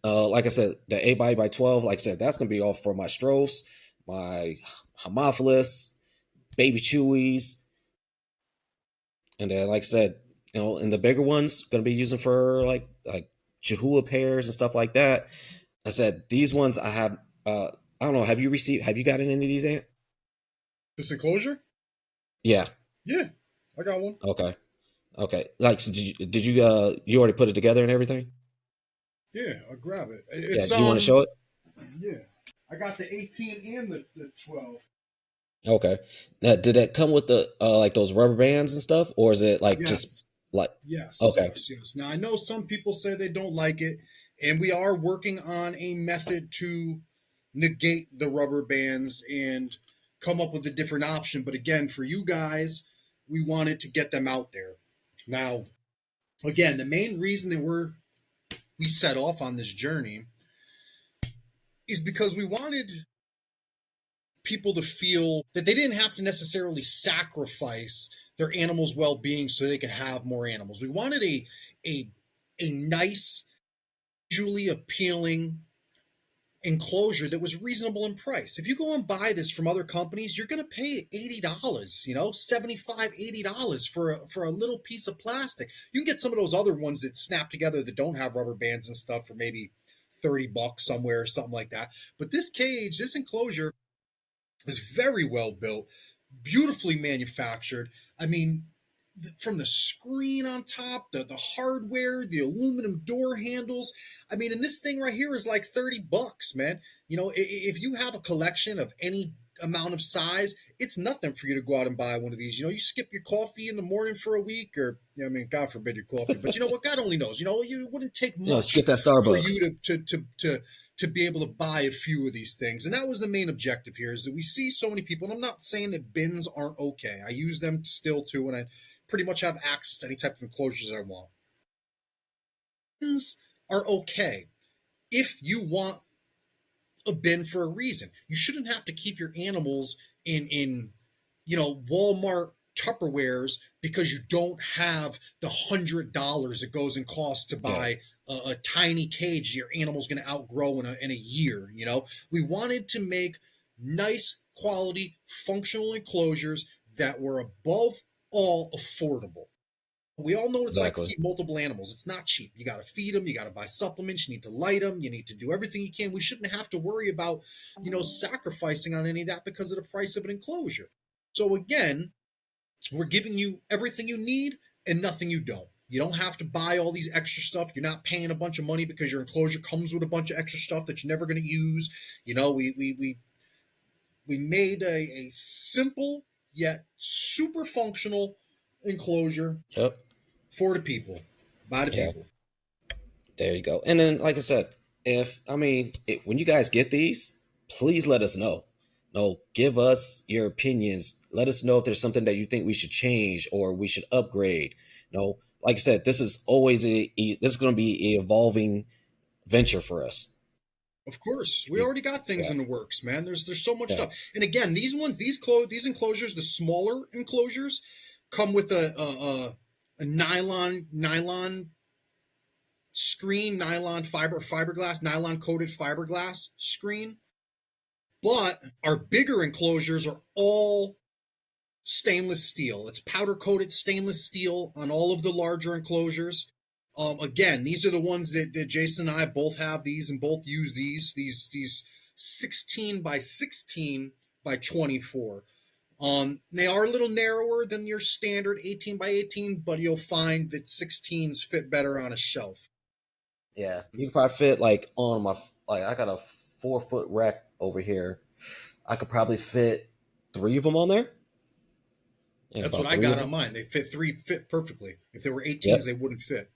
like I said, the 8x12, like I said, that's gonna be all for my Strohs, my Homophilus, baby Chewies, and then like I said, and the bigger ones gonna be using for like Chihuahua pairs and stuff like that. I said these ones I have. I don't know. Have you gotten any of these, Ant? This enclosure? Yeah. Yeah, I got one. Okay. Okay. Like, so you already put it together and everything? Yeah, I'll grab it. Yeah. It's Do you want to show it? yeah. I got the 18 and the 12. Okay. Now, did that come with the like those rubber bands and stuff, or is it like just Yes. like Yes, okay? yes, yes. Now I know some people say they don't like it, and we are working on a method to negate the rubber bands and come up with a different option. But again, for you guys, we wanted to get them out there. Now, again, the main reason that we set off on this journey is because we wanted people to feel that they didn't have to necessarily sacrifice their animals' well-being so they could have more animals. We wanted a nice, visually appealing enclosure that was reasonable in price. If you go and buy this from other companies, you're going to pay $80, 75, $80 for a little piece of plastic. You can get some of those other ones that snap together that don't have rubber bands and stuff for maybe $30 somewhere or something like that. But this cage, this enclosure is very well built, beautifully manufactured. I mean, from the screen on top, the hardware, the aluminum door handles. I mean, and this thing right here is like $30, man. If you have a collection of any amount of size, it's nothing for you to go out and buy one of these. You skip your coffee in the morning for a week, or I mean, God forbid your coffee, but you know what? God only knows. It wouldn't take much Skip that for Starbucks. you to be able to buy a few of these things. And that was the main objective here, is that we see so many people, and I'm not saying that bins aren't okay. I use them still too, and I pretty much have access to any type of enclosures I want. Bins are okay if you want a bin for a reason. You shouldn't have to keep your animals in Walmart Tupperwares because you don't have the $100 it goes and costs to Yeah, buy a tiny cage your animal's going to outgrow in a year. We wanted to make nice quality functional enclosures that were above all affordable. We all know what it's like to exactly. keep multiple animals. It's not cheap. You got to feed them. You got to buy supplements. You need to light them. You need to do everything you can. We shouldn't have to worry about, sacrificing on any of that because of the price of an enclosure. So again, we're giving you everything you need and nothing you don't. You don't have to buy all these extra stuff. You're not paying a bunch of money because your enclosure comes with a bunch of extra stuff that you're never going to use. We made a simple yet super functional enclosure Yep. for the people, by the Yeah. people. There you go. And then, like I said, when you guys get these, please let us know. No, give us your opinions. Let us know if there's something that you think we should change or we should upgrade. No, like I said, this is always this is going to be a evolving venture for us. Of course, we already got things Yeah, in the works, man. There's so much yeah, stuff. And again, these enclosures, the smaller enclosures, come with a nylon screen, nylon fiberglass, nylon coated fiberglass screen. But our bigger enclosures are all stainless steel. It's powder coated stainless steel on all of the larger enclosures. Again, these are the ones that Jason and I both have these and both use these 16 by 16 by 24. They are a little narrower than your standard 18 by 18, but you'll find that 16s fit better on a shelf. yeah. You can probably fit like on my I got a 4 foot rack over here. I could probably fit three of them on there. Yeah, That's what about I three got of on them. mine. They fit perfectly. If there were 18s, Yep. they wouldn't fit.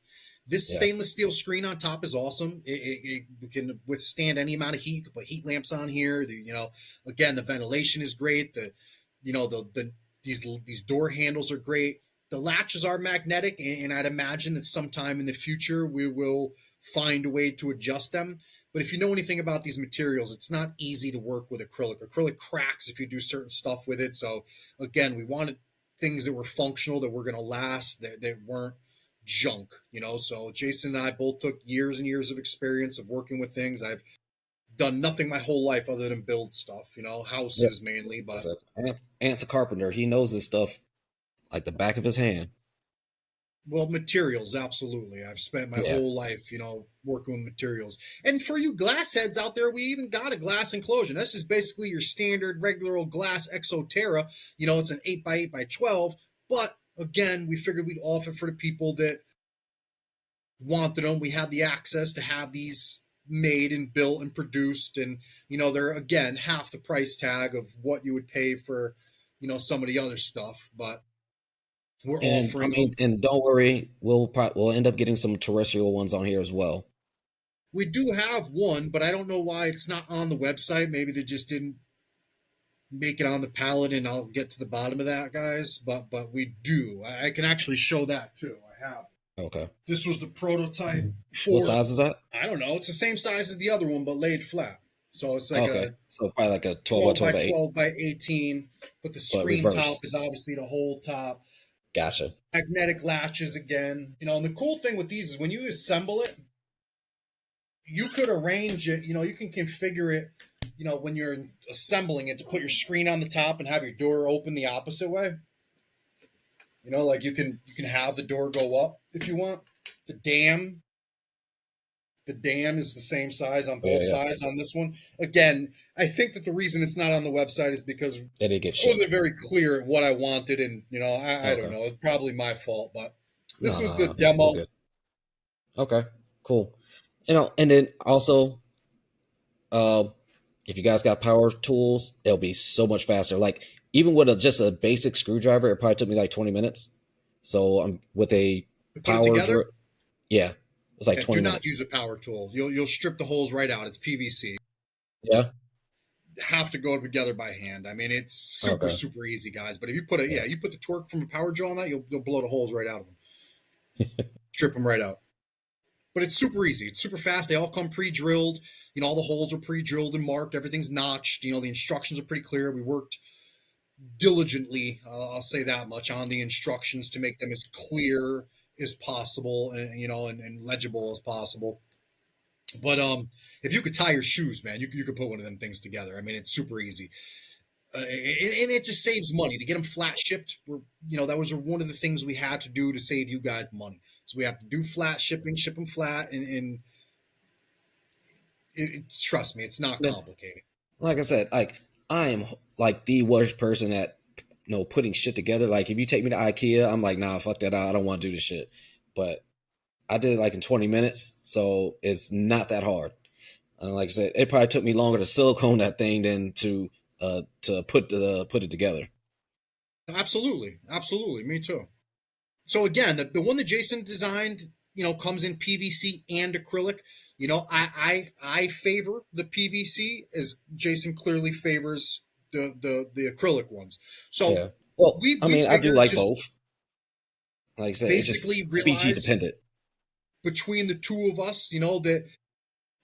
This Yeah. stainless steel screen on top is awesome. It can withstand any amount of heat. Put heat lamps on here. Again, the ventilation is great. These door handles are great. The latches are magnetic, and I'd imagine that sometime in the future we will find a way to adjust them. But if you know anything about these materials, it's not easy to work with acrylic. Acrylic cracks if you do certain stuff with it. So again, we wanted things that were functional, that were going to last, that weren't junk. So Jason and I both took years and years of experience of working with things. I've done nothing my whole life other than build stuff, Yep. houses mainly. But Ant's a carpenter. He knows his stuff like the back of his hand. well, materials, absolutely. I've spent my Yeah. whole life, working with materials. And for you glass heads out there, we even got a glass enclosure. This is basically your standard regular old glass Exoterra. It's an 8 by 8 by 12. But again, we figured we'd offer for the people that wanted them. We had the access to have these made and built and produced. And, they're, again, half the price tag of what you would pay for, some of the other stuff. But we're And offering them. and don't worry, we'll end up getting some terrestrial ones on here as well. We do have one, but I don't know why it's not on the website. Maybe they just didn't make it on the pallet, and I'll get to the bottom of that, guys. But we do. I can actually show that too. I have. Okay. This was the prototype What for. size is that? I don't know. It's the same size as the other one, but laid flat. So it's like Okay. a So probably like a 12 by 12 12 by by 8, 12 by 18. But the but screen top reverse. is obviously the whole top. Gotcha. Magnetic latches again. And the cool thing with these is when you assemble it, you could arrange it. You can configure it. When you're assembling it, to put your screen on the top and have your door open the opposite way. Like you can have the door go up if you want. The dam, the dam is the same size on Yeah, both yeah. sides on this one. Again, I think that the reason it's not on the website is because They did get I wasn't shipped. very clear what I wanted, and I don't Okay. know. It's probably my fault, but this No, was no, the no. You're demo. good. Okay. Cool. And then also, um, if you guys got power tools, it'll be so much faster. Like even with just a basic screwdriver, it probably took me like 20 minutes. So I'm with a To put it power together. drill. Yeah, it's like Yeah, 20 do not minutes. use a power tool. You'll strip the holes right out. It's PVC. Yeah. Have to go together by hand. I mean, it's super Okay. super easy, guys. But if you put it, Yeah. yeah, you put the torque from a power drill on that, you'll blow the holes right out of them. Strip them right out. But it's super easy. It's super fast. They all come pre-drilled. All the holes are pre-drilled and marked. Everything's notched. The instructions are pretty clear. We worked diligently, I'll say that much, on the instructions to make them as clear as possible, and legible as possible. But if you could tie your shoes, man, you could put one of them things together. I mean, it's super easy. And it just saves money to get them flat shipped. That was one of the things we had to do to save you guys money. So we have to do flat shipping, ship them flat, and trust me, it's not Yeah. complicated. Like I said, like I am like the worst person at putting shit together. Like if you take me to IKEA, I'm like, nah, fuck that. I don't want to do this shit. But I did it like in 20 minutes, so it's not that hard. Like I said, it probably took me longer to silicone that thing than to put it together. Absolutely, absolutely, me too. So again, the one that Jason designed, comes in PVC and acrylic. I favor the PVC, as Jason clearly favors the acrylic ones. So Yeah. Well, I we mean, I do figured, like just both. Like I said, it's basically just species realize dependent. between the two of us,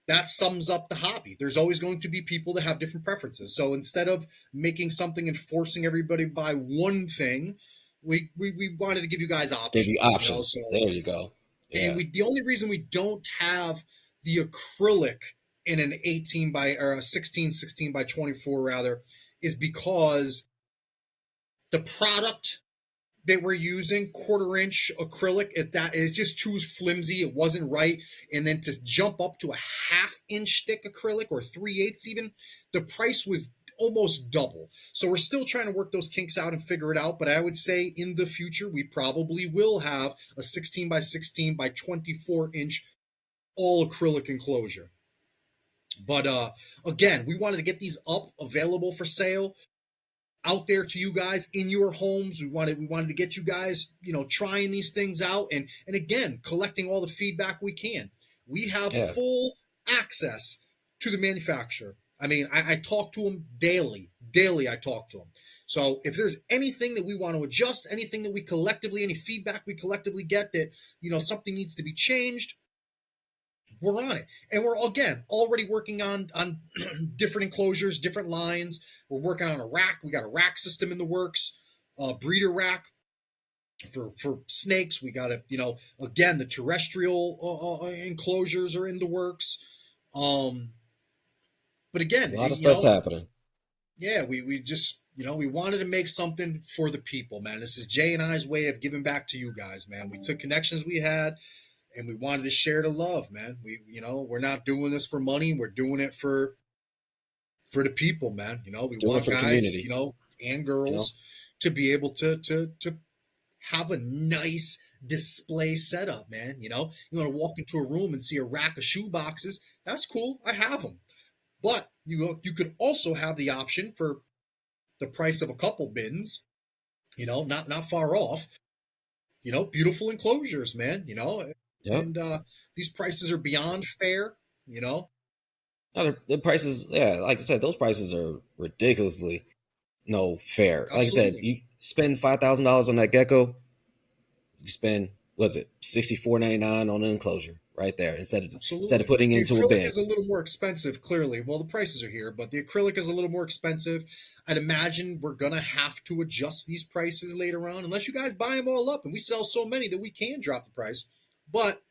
that sums up the hobby. There's always going to be people that have different preferences. So instead of making something and forcing everybody to buy one thing, we wanted to give you guys Give you options. So, options. There you go. and Yeah. the only reason we don't have the acrylic in an 18 by, or a 16 by 24 rather, is because the product that we're using, quarter-inch acrylic, that is just too flimsy. It wasn't right. And then to jump up to a half-inch thick acrylic, or 3/8 even, the price was almost double. So we're still trying to work those kinks out and figure it out. But I would say in the future, we probably will have a 16 by 16 by 24-inch all acrylic enclosure. But again, we wanted to get these up, available for sale, out there to you guys in your homes. We wanted to get you guys, trying these things out, and again, collecting all the feedback we can. We have Yeah. full access to the manufacturer. I mean, I talk to them daily. Daily, I talk to them. So if there's anything that we want to adjust, anything that any feedback we collectively get that, something needs to be changed, we're on it. And we're, again, already working on different enclosures, different lines. We're working on a rack. We got a rack system in the works, a breeder rack for snakes. We got again, the terrestrial enclosures are in the works. um but A again, lot of stuff's happening. yeah, we just, we wanted to make something for the people, man. This is Jay and I's way of giving back to you guys, man. We took connections we had, and we wanted to share the love, man. We're not doing this for money. We're doing it for the people, man. We Doing it want for the guys, community. and You know. girls to be able to have a nice display setup, man. You want to walk into a room and see a rack of shoe boxes. That's cool. I have them. But you could also have the option for the price of a couple bins, not far off, beautiful enclosures, man, Yep. and these prices are beyond fair, you know. No, the prices, yeah, like I said, those prices are ridiculously no fair. Like I said, Absolutely. you spend $5,000 on that gecko, you spend what's it, 64.99 on an enclosure right there instead of Absolutely. putting The into a acrylic bin. is a little more expensive, clearly. Well, the prices are here, but the acrylic is a little more expensive. I'd imagine we're going to have to adjust these prices later on, unless you guys buy them all up, and we sell so many that we can drop the price. But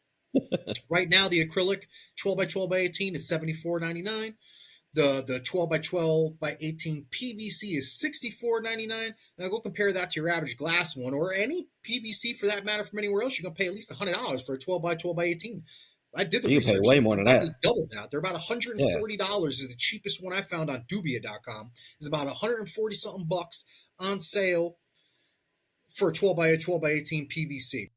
Right now, the acrylic 12 by 12 by 18 is $74.99. The 12 by 12 by 18 PVC is $64.99. Now go compare that to your average glass one, or any PVC for that matter from anywhere else. You're gonna pay at least $100 for a 12 by 12 by 18. I did the You can pay research. way They're more than probably that. double that. They're about Yeah. $140 is the cheapest one I found on Dubia.com. Is about 140 something bucks on sale for a 12 by 18 PVC.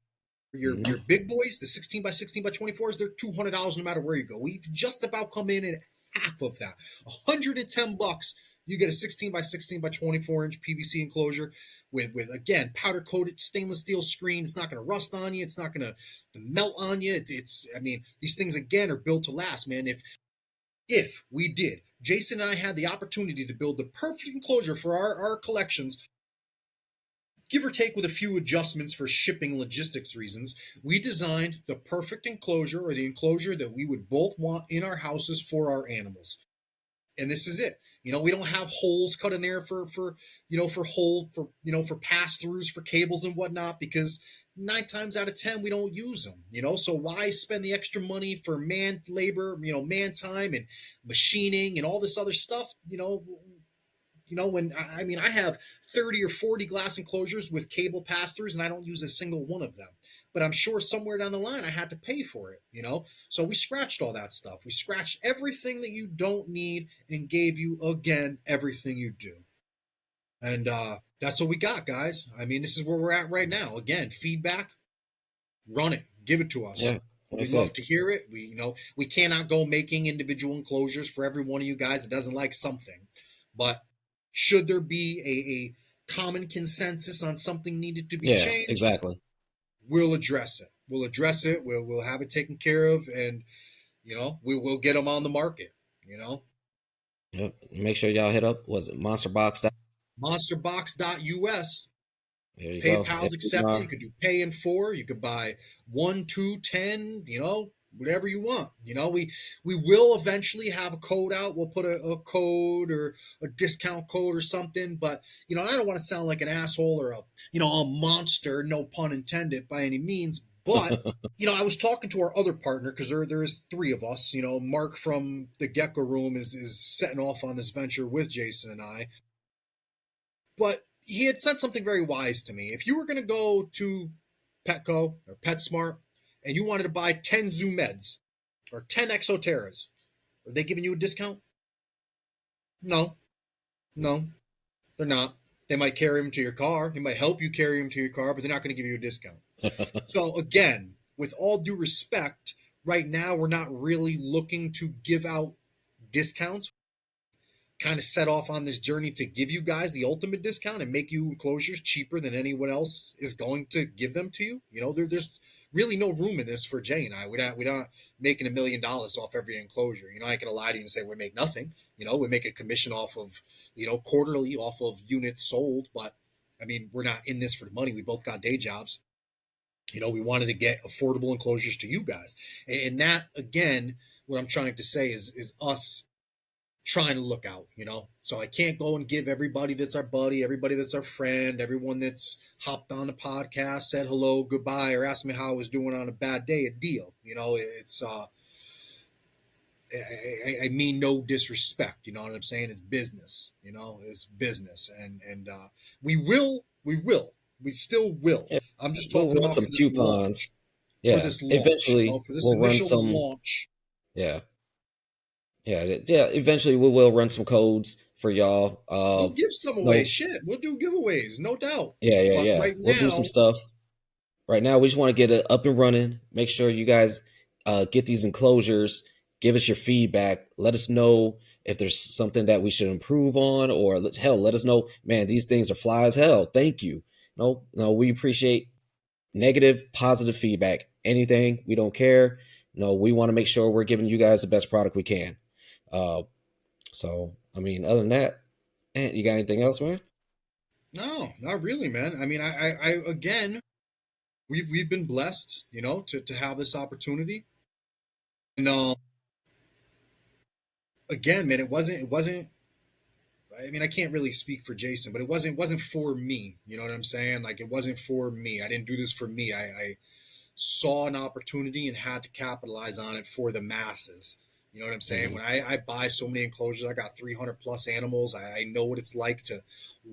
Your Mhm. big boys, the 16 by 16 by 24s, they're $200 no matter where you go. We've just about come in at half of that. $110. You get a 16 by 16 by 24-inch PVC enclosure with again powder coated stainless steel screen. It's not going to rust on you. It's not going to melt on you. It's I mean these things again are built to last, man. If we did, Jason and I had the opportunity to build the perfect enclosure for our collections, give or take with a few adjustments for shipping logistics reasons, we designed the perfect enclosure, or the enclosure that we would both want in our houses for our animals. And this is it. We don't have holes cut in there for pass throughs for cables and whatnot, because 9 times out of 10 we don't use them. So why spend the extra money for man labor, man time and machining and all this other stuff. When I mean, I have 30 or 40 glass enclosures with cable pass throughs, and I don't use a single one of them. But I'm sure somewhere down the line I had to pay for it. So we scratched all that stuff. We scratched everything that you don't need and gave you, again, everything you do. And that's what we got, guys. I mean, this is where we're at right now. Again, feedback, run it, give it to us. Yeah. Like I We love said. to hear it. We cannot go making individual enclosures for every one of you guys that doesn't like something. But should there be a common consensus on something needed to be Yeah. changed, Exactly. we'll address it. We'll address it. We'll have it taken care of, and we'll get them on the market. You know, Yep. Make sure y'all hit up. Was it monsterbox? monsterbox.us. There you go. PayPal's accepted. You could do pay in four. You could buy 1, 2, 10. Whatever you want. We will eventually have a code out. We'll put a code or a discount code or something. But I don't want to sound like an asshole or a monster. No pun intended by any means. But I was talking to our other partner, because there's three of us. Mark from the Gecko Room is setting off on this venture with Jason and I. But he had said something very wise to me. If you were going to go to Petco or PetSmart and you wanted to buy 10 Zoomeds or 10 Exoterras, are they giving you a discount? No, no, they're not. They might carry them to your car. They might help you carry them to your car, but they're not going to give you a discount. So again, with all due respect, right now we're not really looking to give out discounts. Kind of set off on this journey to give you guys the ultimate discount and make you enclosures cheaper than anyone else is going to give them to you. There's really no room in this for Jay and I. We're not making $1 million off every enclosure. I ain't gonna lie to you and say we make nothing. We make a commission off of quarterly off of units sold, but I mean we're not in this for the money. We both got day jobs. We wanted to get affordable enclosures to you guys, and that again, what I'm trying to say is us trying to look out. So I can't go and give everybody that's our buddy, everybody that's our friend, everyone that's hopped on the podcast, said hello, goodbye, or asked me how I was doing on a bad day a deal. It's I mean no disrespect, you know what I'm saying? It's business, it's business. And we still will. Yeah. I'm just We'll talking run about some for this launch. coupons. For Yeah. this launch, Eventually, for this we'll run initial some. launch. Yeah. Yeah. Eventually, we will run some codes for y'all. We'll give some away. No. Shit, we'll do giveaways, no doubt. Yeah. Yeah. But Yeah. right We'll do some now, stuff. Right now, we just want to get it up and running. Make sure you guys get these enclosures. Give us your feedback. Let us know if there's something that we should improve on, or hell, let us know, man, these things are fly as hell. Thank you. No, no, we appreciate negative, positive feedback. Anything, we don't care. No, we want to make sure we're giving you guys the best product we can. Uh, so, I mean, other than that, you got anything else, man? no, not really, man. I mean, I again, we've been blessed, to have this opportunity. And again, man, it wasn't. I mean, I can't really speak for Jason, but it wasn't for me. You know what I'm saying? Like, it wasn't for me. I didn't do this for me. I saw an opportunity and had to capitalize on it for the masses. You know what I'm saying? Hmm. When I buy so many enclosures, I got 300 plus animals. I know what it's like to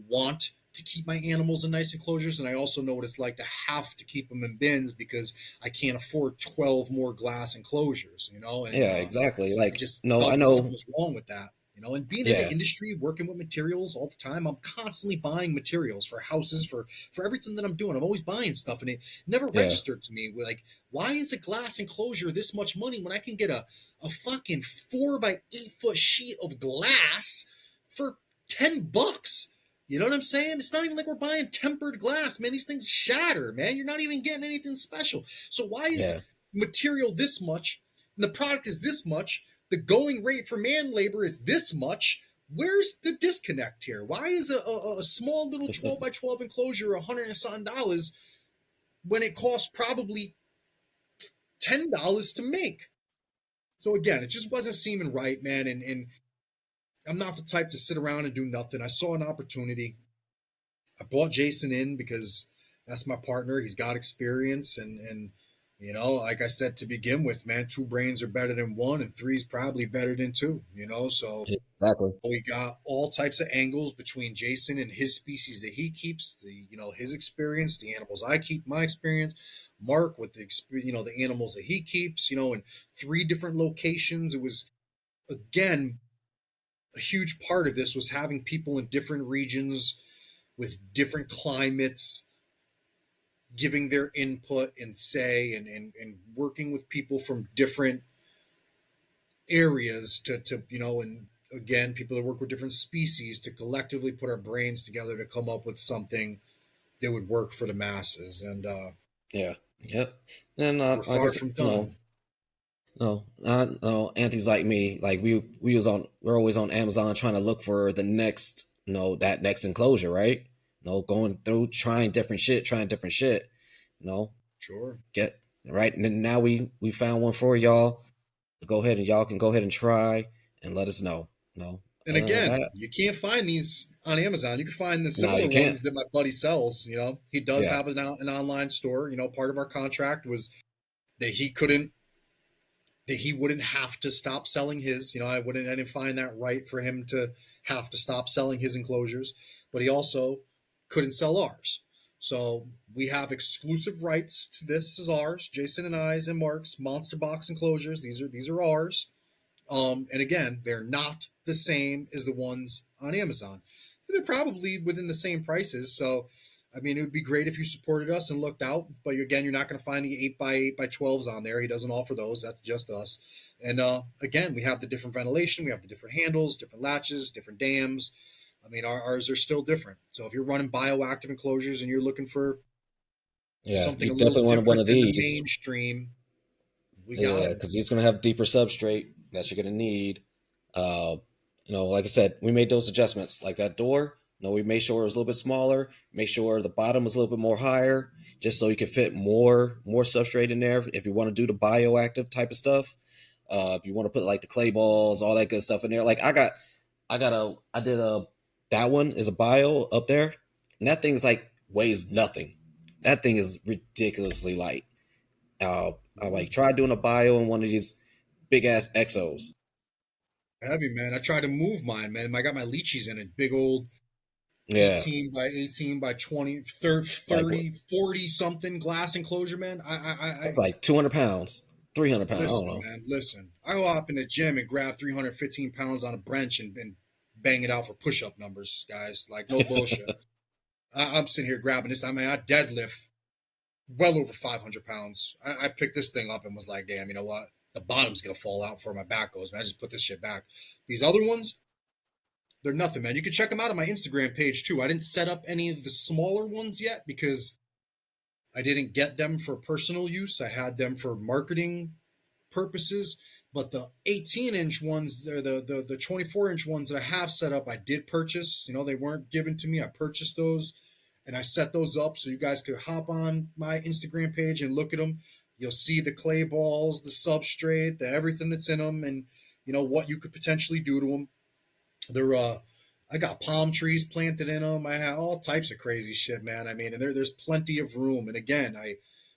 want to keep my animals in nice enclosures, and I also know what it's like to have to keep them in bins because I can't afford 12 more glass enclosures. And Yeah, exactly. I Like, just no, I felt that something know. was wrong with that. And being in the Yeah, industry, working with materials all the time, I'm constantly buying materials for houses, for everything that I'm doing. I'm always buying stuff, and it never yeah. registered to me. Like, why is a glass enclosure this much money when I can get a fucking 4 by 8 foot sheet of glass for $10? You know what I'm saying? It's not even like we're buying tempered glass, man. These things shatter, man. You're not even getting anything special. So why is Yeah. material this much and the product is this much? The going rate for man labor is this much. Where's the disconnect here? Why is a small little 12 by 12 enclosure $100 and something when it costs probably $10 to make? So again, it just wasn't seeming right, man. And I'm not the type to sit around and do nothing. I saw an opportunity. I brought Jason in because that's my partner. He's got experience, and like I said to begin with, man, two brains are better than one, and three's probably better than two. So Exactly. we got all types of angles between Jason and his species that he keeps, his experience, the animals I keep, my experience. Mark with the animals that he keeps, in three different locations. It was again a huge part of this was having people in different regions with different climates giving their input and say and working with people from different areas to and again people that work with different species to collectively put our brains together to come up with something that would work for the masses. And Yeah. Yep. And we're like I far said, from no, done. no, no. Anthony's like me. Like we're always on Amazon trying to look for the next, that next enclosure, right? Going through trying different shit, trying different shit. You know, Sure. get right. And then now we found one for y'all. Go ahead and y'all can go ahead and try and let us know. No, And other than again, that, you can't find these on Amazon. You can find the no, similar you can't. ones that my buddy sells. He does Yeah, have an online store. Part of our contract was that he wouldn't have to stop selling his. I didn't find that right for him to have to stop selling his enclosures, but he also couldn't sell ours. So we have exclusive rights to this is ours. Jason and I's and Mark's Monster Box enclosures. These are ours. And again, they're not the same as the ones on Amazon. And they're probably within the same prices. So, I mean, it would be great if you supported us and looked out. But again, you're not going to find the 8 by 8 by 12s on there. He doesn't offer those. That's just us. And again, we have the different ventilation, we have the different handles, different latches, different dams. I mean, ours are still different. So if you're running bioactive enclosures and you're looking for yeah. something You a little definitely want one different of than the these. mainstream, we got Yeah, them. because he's gonna have deeper substrate that you're gonna need. Uh, like I said, we made those adjustments. Like that door, we made sure it was a little bit smaller. Make sure the bottom was a little bit more higher, just so you can fit more substrate in there. If you want to do the bioactive type of stuff, if you want to put like the clay balls, all that good stuff in there. Like I did a that one is a bio up there, and that thing's like weighs nothing. That thing is ridiculously light. I like tried doing a bio in one of these big ass exos. Heavy, man. I tried to move mine, man. I got my lychees in it. Big old Yeah, 18 by 18 by 20, 30, like what? 30 40 something glass enclosure, man. That's like 200 pounds, 300 pounds. I don't Listen, know. man, listen. I go up in the gym and grab 315 pounds on a bench and bang it out for push up numbers, guys. Like, no bullshit. I'm sitting here grabbing this. I mean, I deadlift well over 500 pounds. I picked this thing up and was like, damn, you know what? The bottom's going to fall out before my back goes, man. I just put this shit back. These other ones, they're nothing, man. You can check them out on my Instagram page too. I didn't set up any of the smaller ones yet because I didn't get them for personal use. I had them for marketing purposes. But the 18-inch ones, the 24-inch ones that I have set up, I did purchase. They weren't given to me. I purchased those and I set those up so you guys could hop on my Instagram page and look at them. You'll see the clay balls, the substrate, the everything that's in them, and what you could potentially do to them. They're I got palm trees planted in them. I have all types of crazy shit, man. I mean, and there's plenty of room. And again,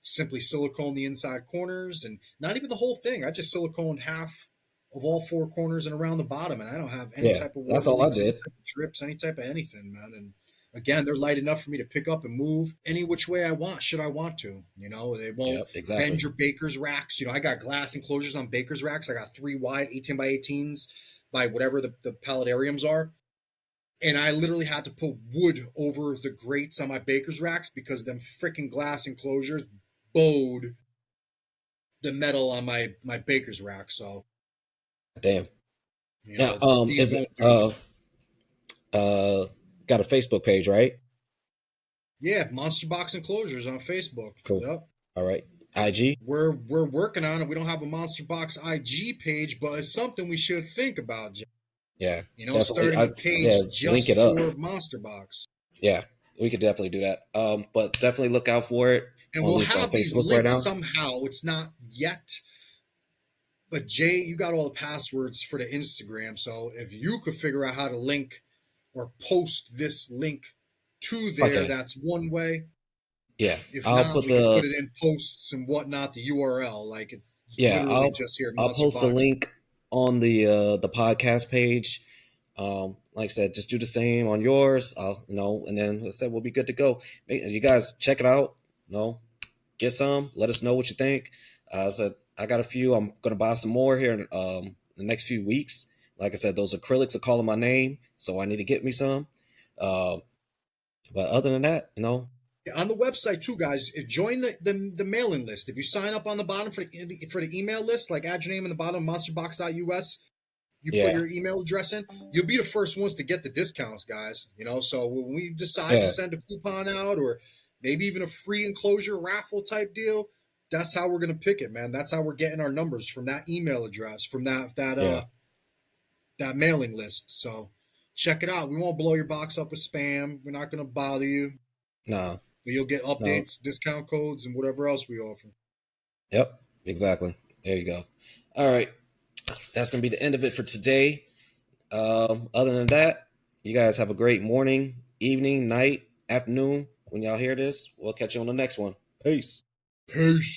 simply silicone the inside corners, and not even the whole thing. I just siliconed half of all four corners and around the bottom, and I don't have any Yeah, type of that's water all I leaks, any did. type of drips, any type of anything, man. And again, they're light enough for me to pick up and move any which way I want, should I want to. They won't Yep, bend exactly. your baker's racks. I got glass enclosures on baker's racks. I got three wide 18 by 18s by whatever the palletariums are. And I literally had to put wood over the grates on my baker's racks because them freaking glass enclosures bowed the metal on my baker's rack. So, Damn. Now, these is it won't do. uh got a Facebook page, right? Yeah, Monster Box Enclosures on Facebook. Cool. Yep. All right. IG. We're working on it. We don't have a Monster Box IG page, but it's something we should think about. Yeah, definitely. Starting a Yeah, page link just it up. for Monster Box. Yeah, we could definitely do that. But definitely look out for it, And or at we'll least on have these Facebook right links now. somehow. It's not yet, but Jay, you got all the passwords for the Instagram. So if you could figure out how to link or post this link to there, Okay. that's one way. Yeah, If I'll not, put we could put the it in posts and whatnot, the URL. Like it's yeah literally just here, I'll Monster post a Box. link on the podcast page. Like I said, just do the same on yours. And then I said we'll be good to go. You guys check it out. Get some. Let us know what you think. I said I got a few. I'm gonna buy some more here in the next few weeks. Like I said, those acrylics are calling my name, so I need to get me some. Uh, but other than that, On the website too, guys. Join the mailing list. If you sign up on the bottom for the email list, like add your name in the bottom, monsterbox.us, you put yeah, your email address in, you'll be the first ones to get the discounts, guys. So when we decide to yeah, send a coupon out, or maybe even a free enclosure raffle type deal, that's how we're gonna pick it, man. That's how we're getting our numbers, from that email address, from yeah. that mailing list. So check it out. We won't blow your box up with spam. We're not gonna bother you, No, but you'll get no. updates, discount codes, and whatever else we offer. Yep, exactly. There you go. All right, that's gonna be the end of it for today. Other than that, you guys have a great morning, evening, night, afternoon. When y'all hear this, we'll catch you on the next one. Peace. Peace.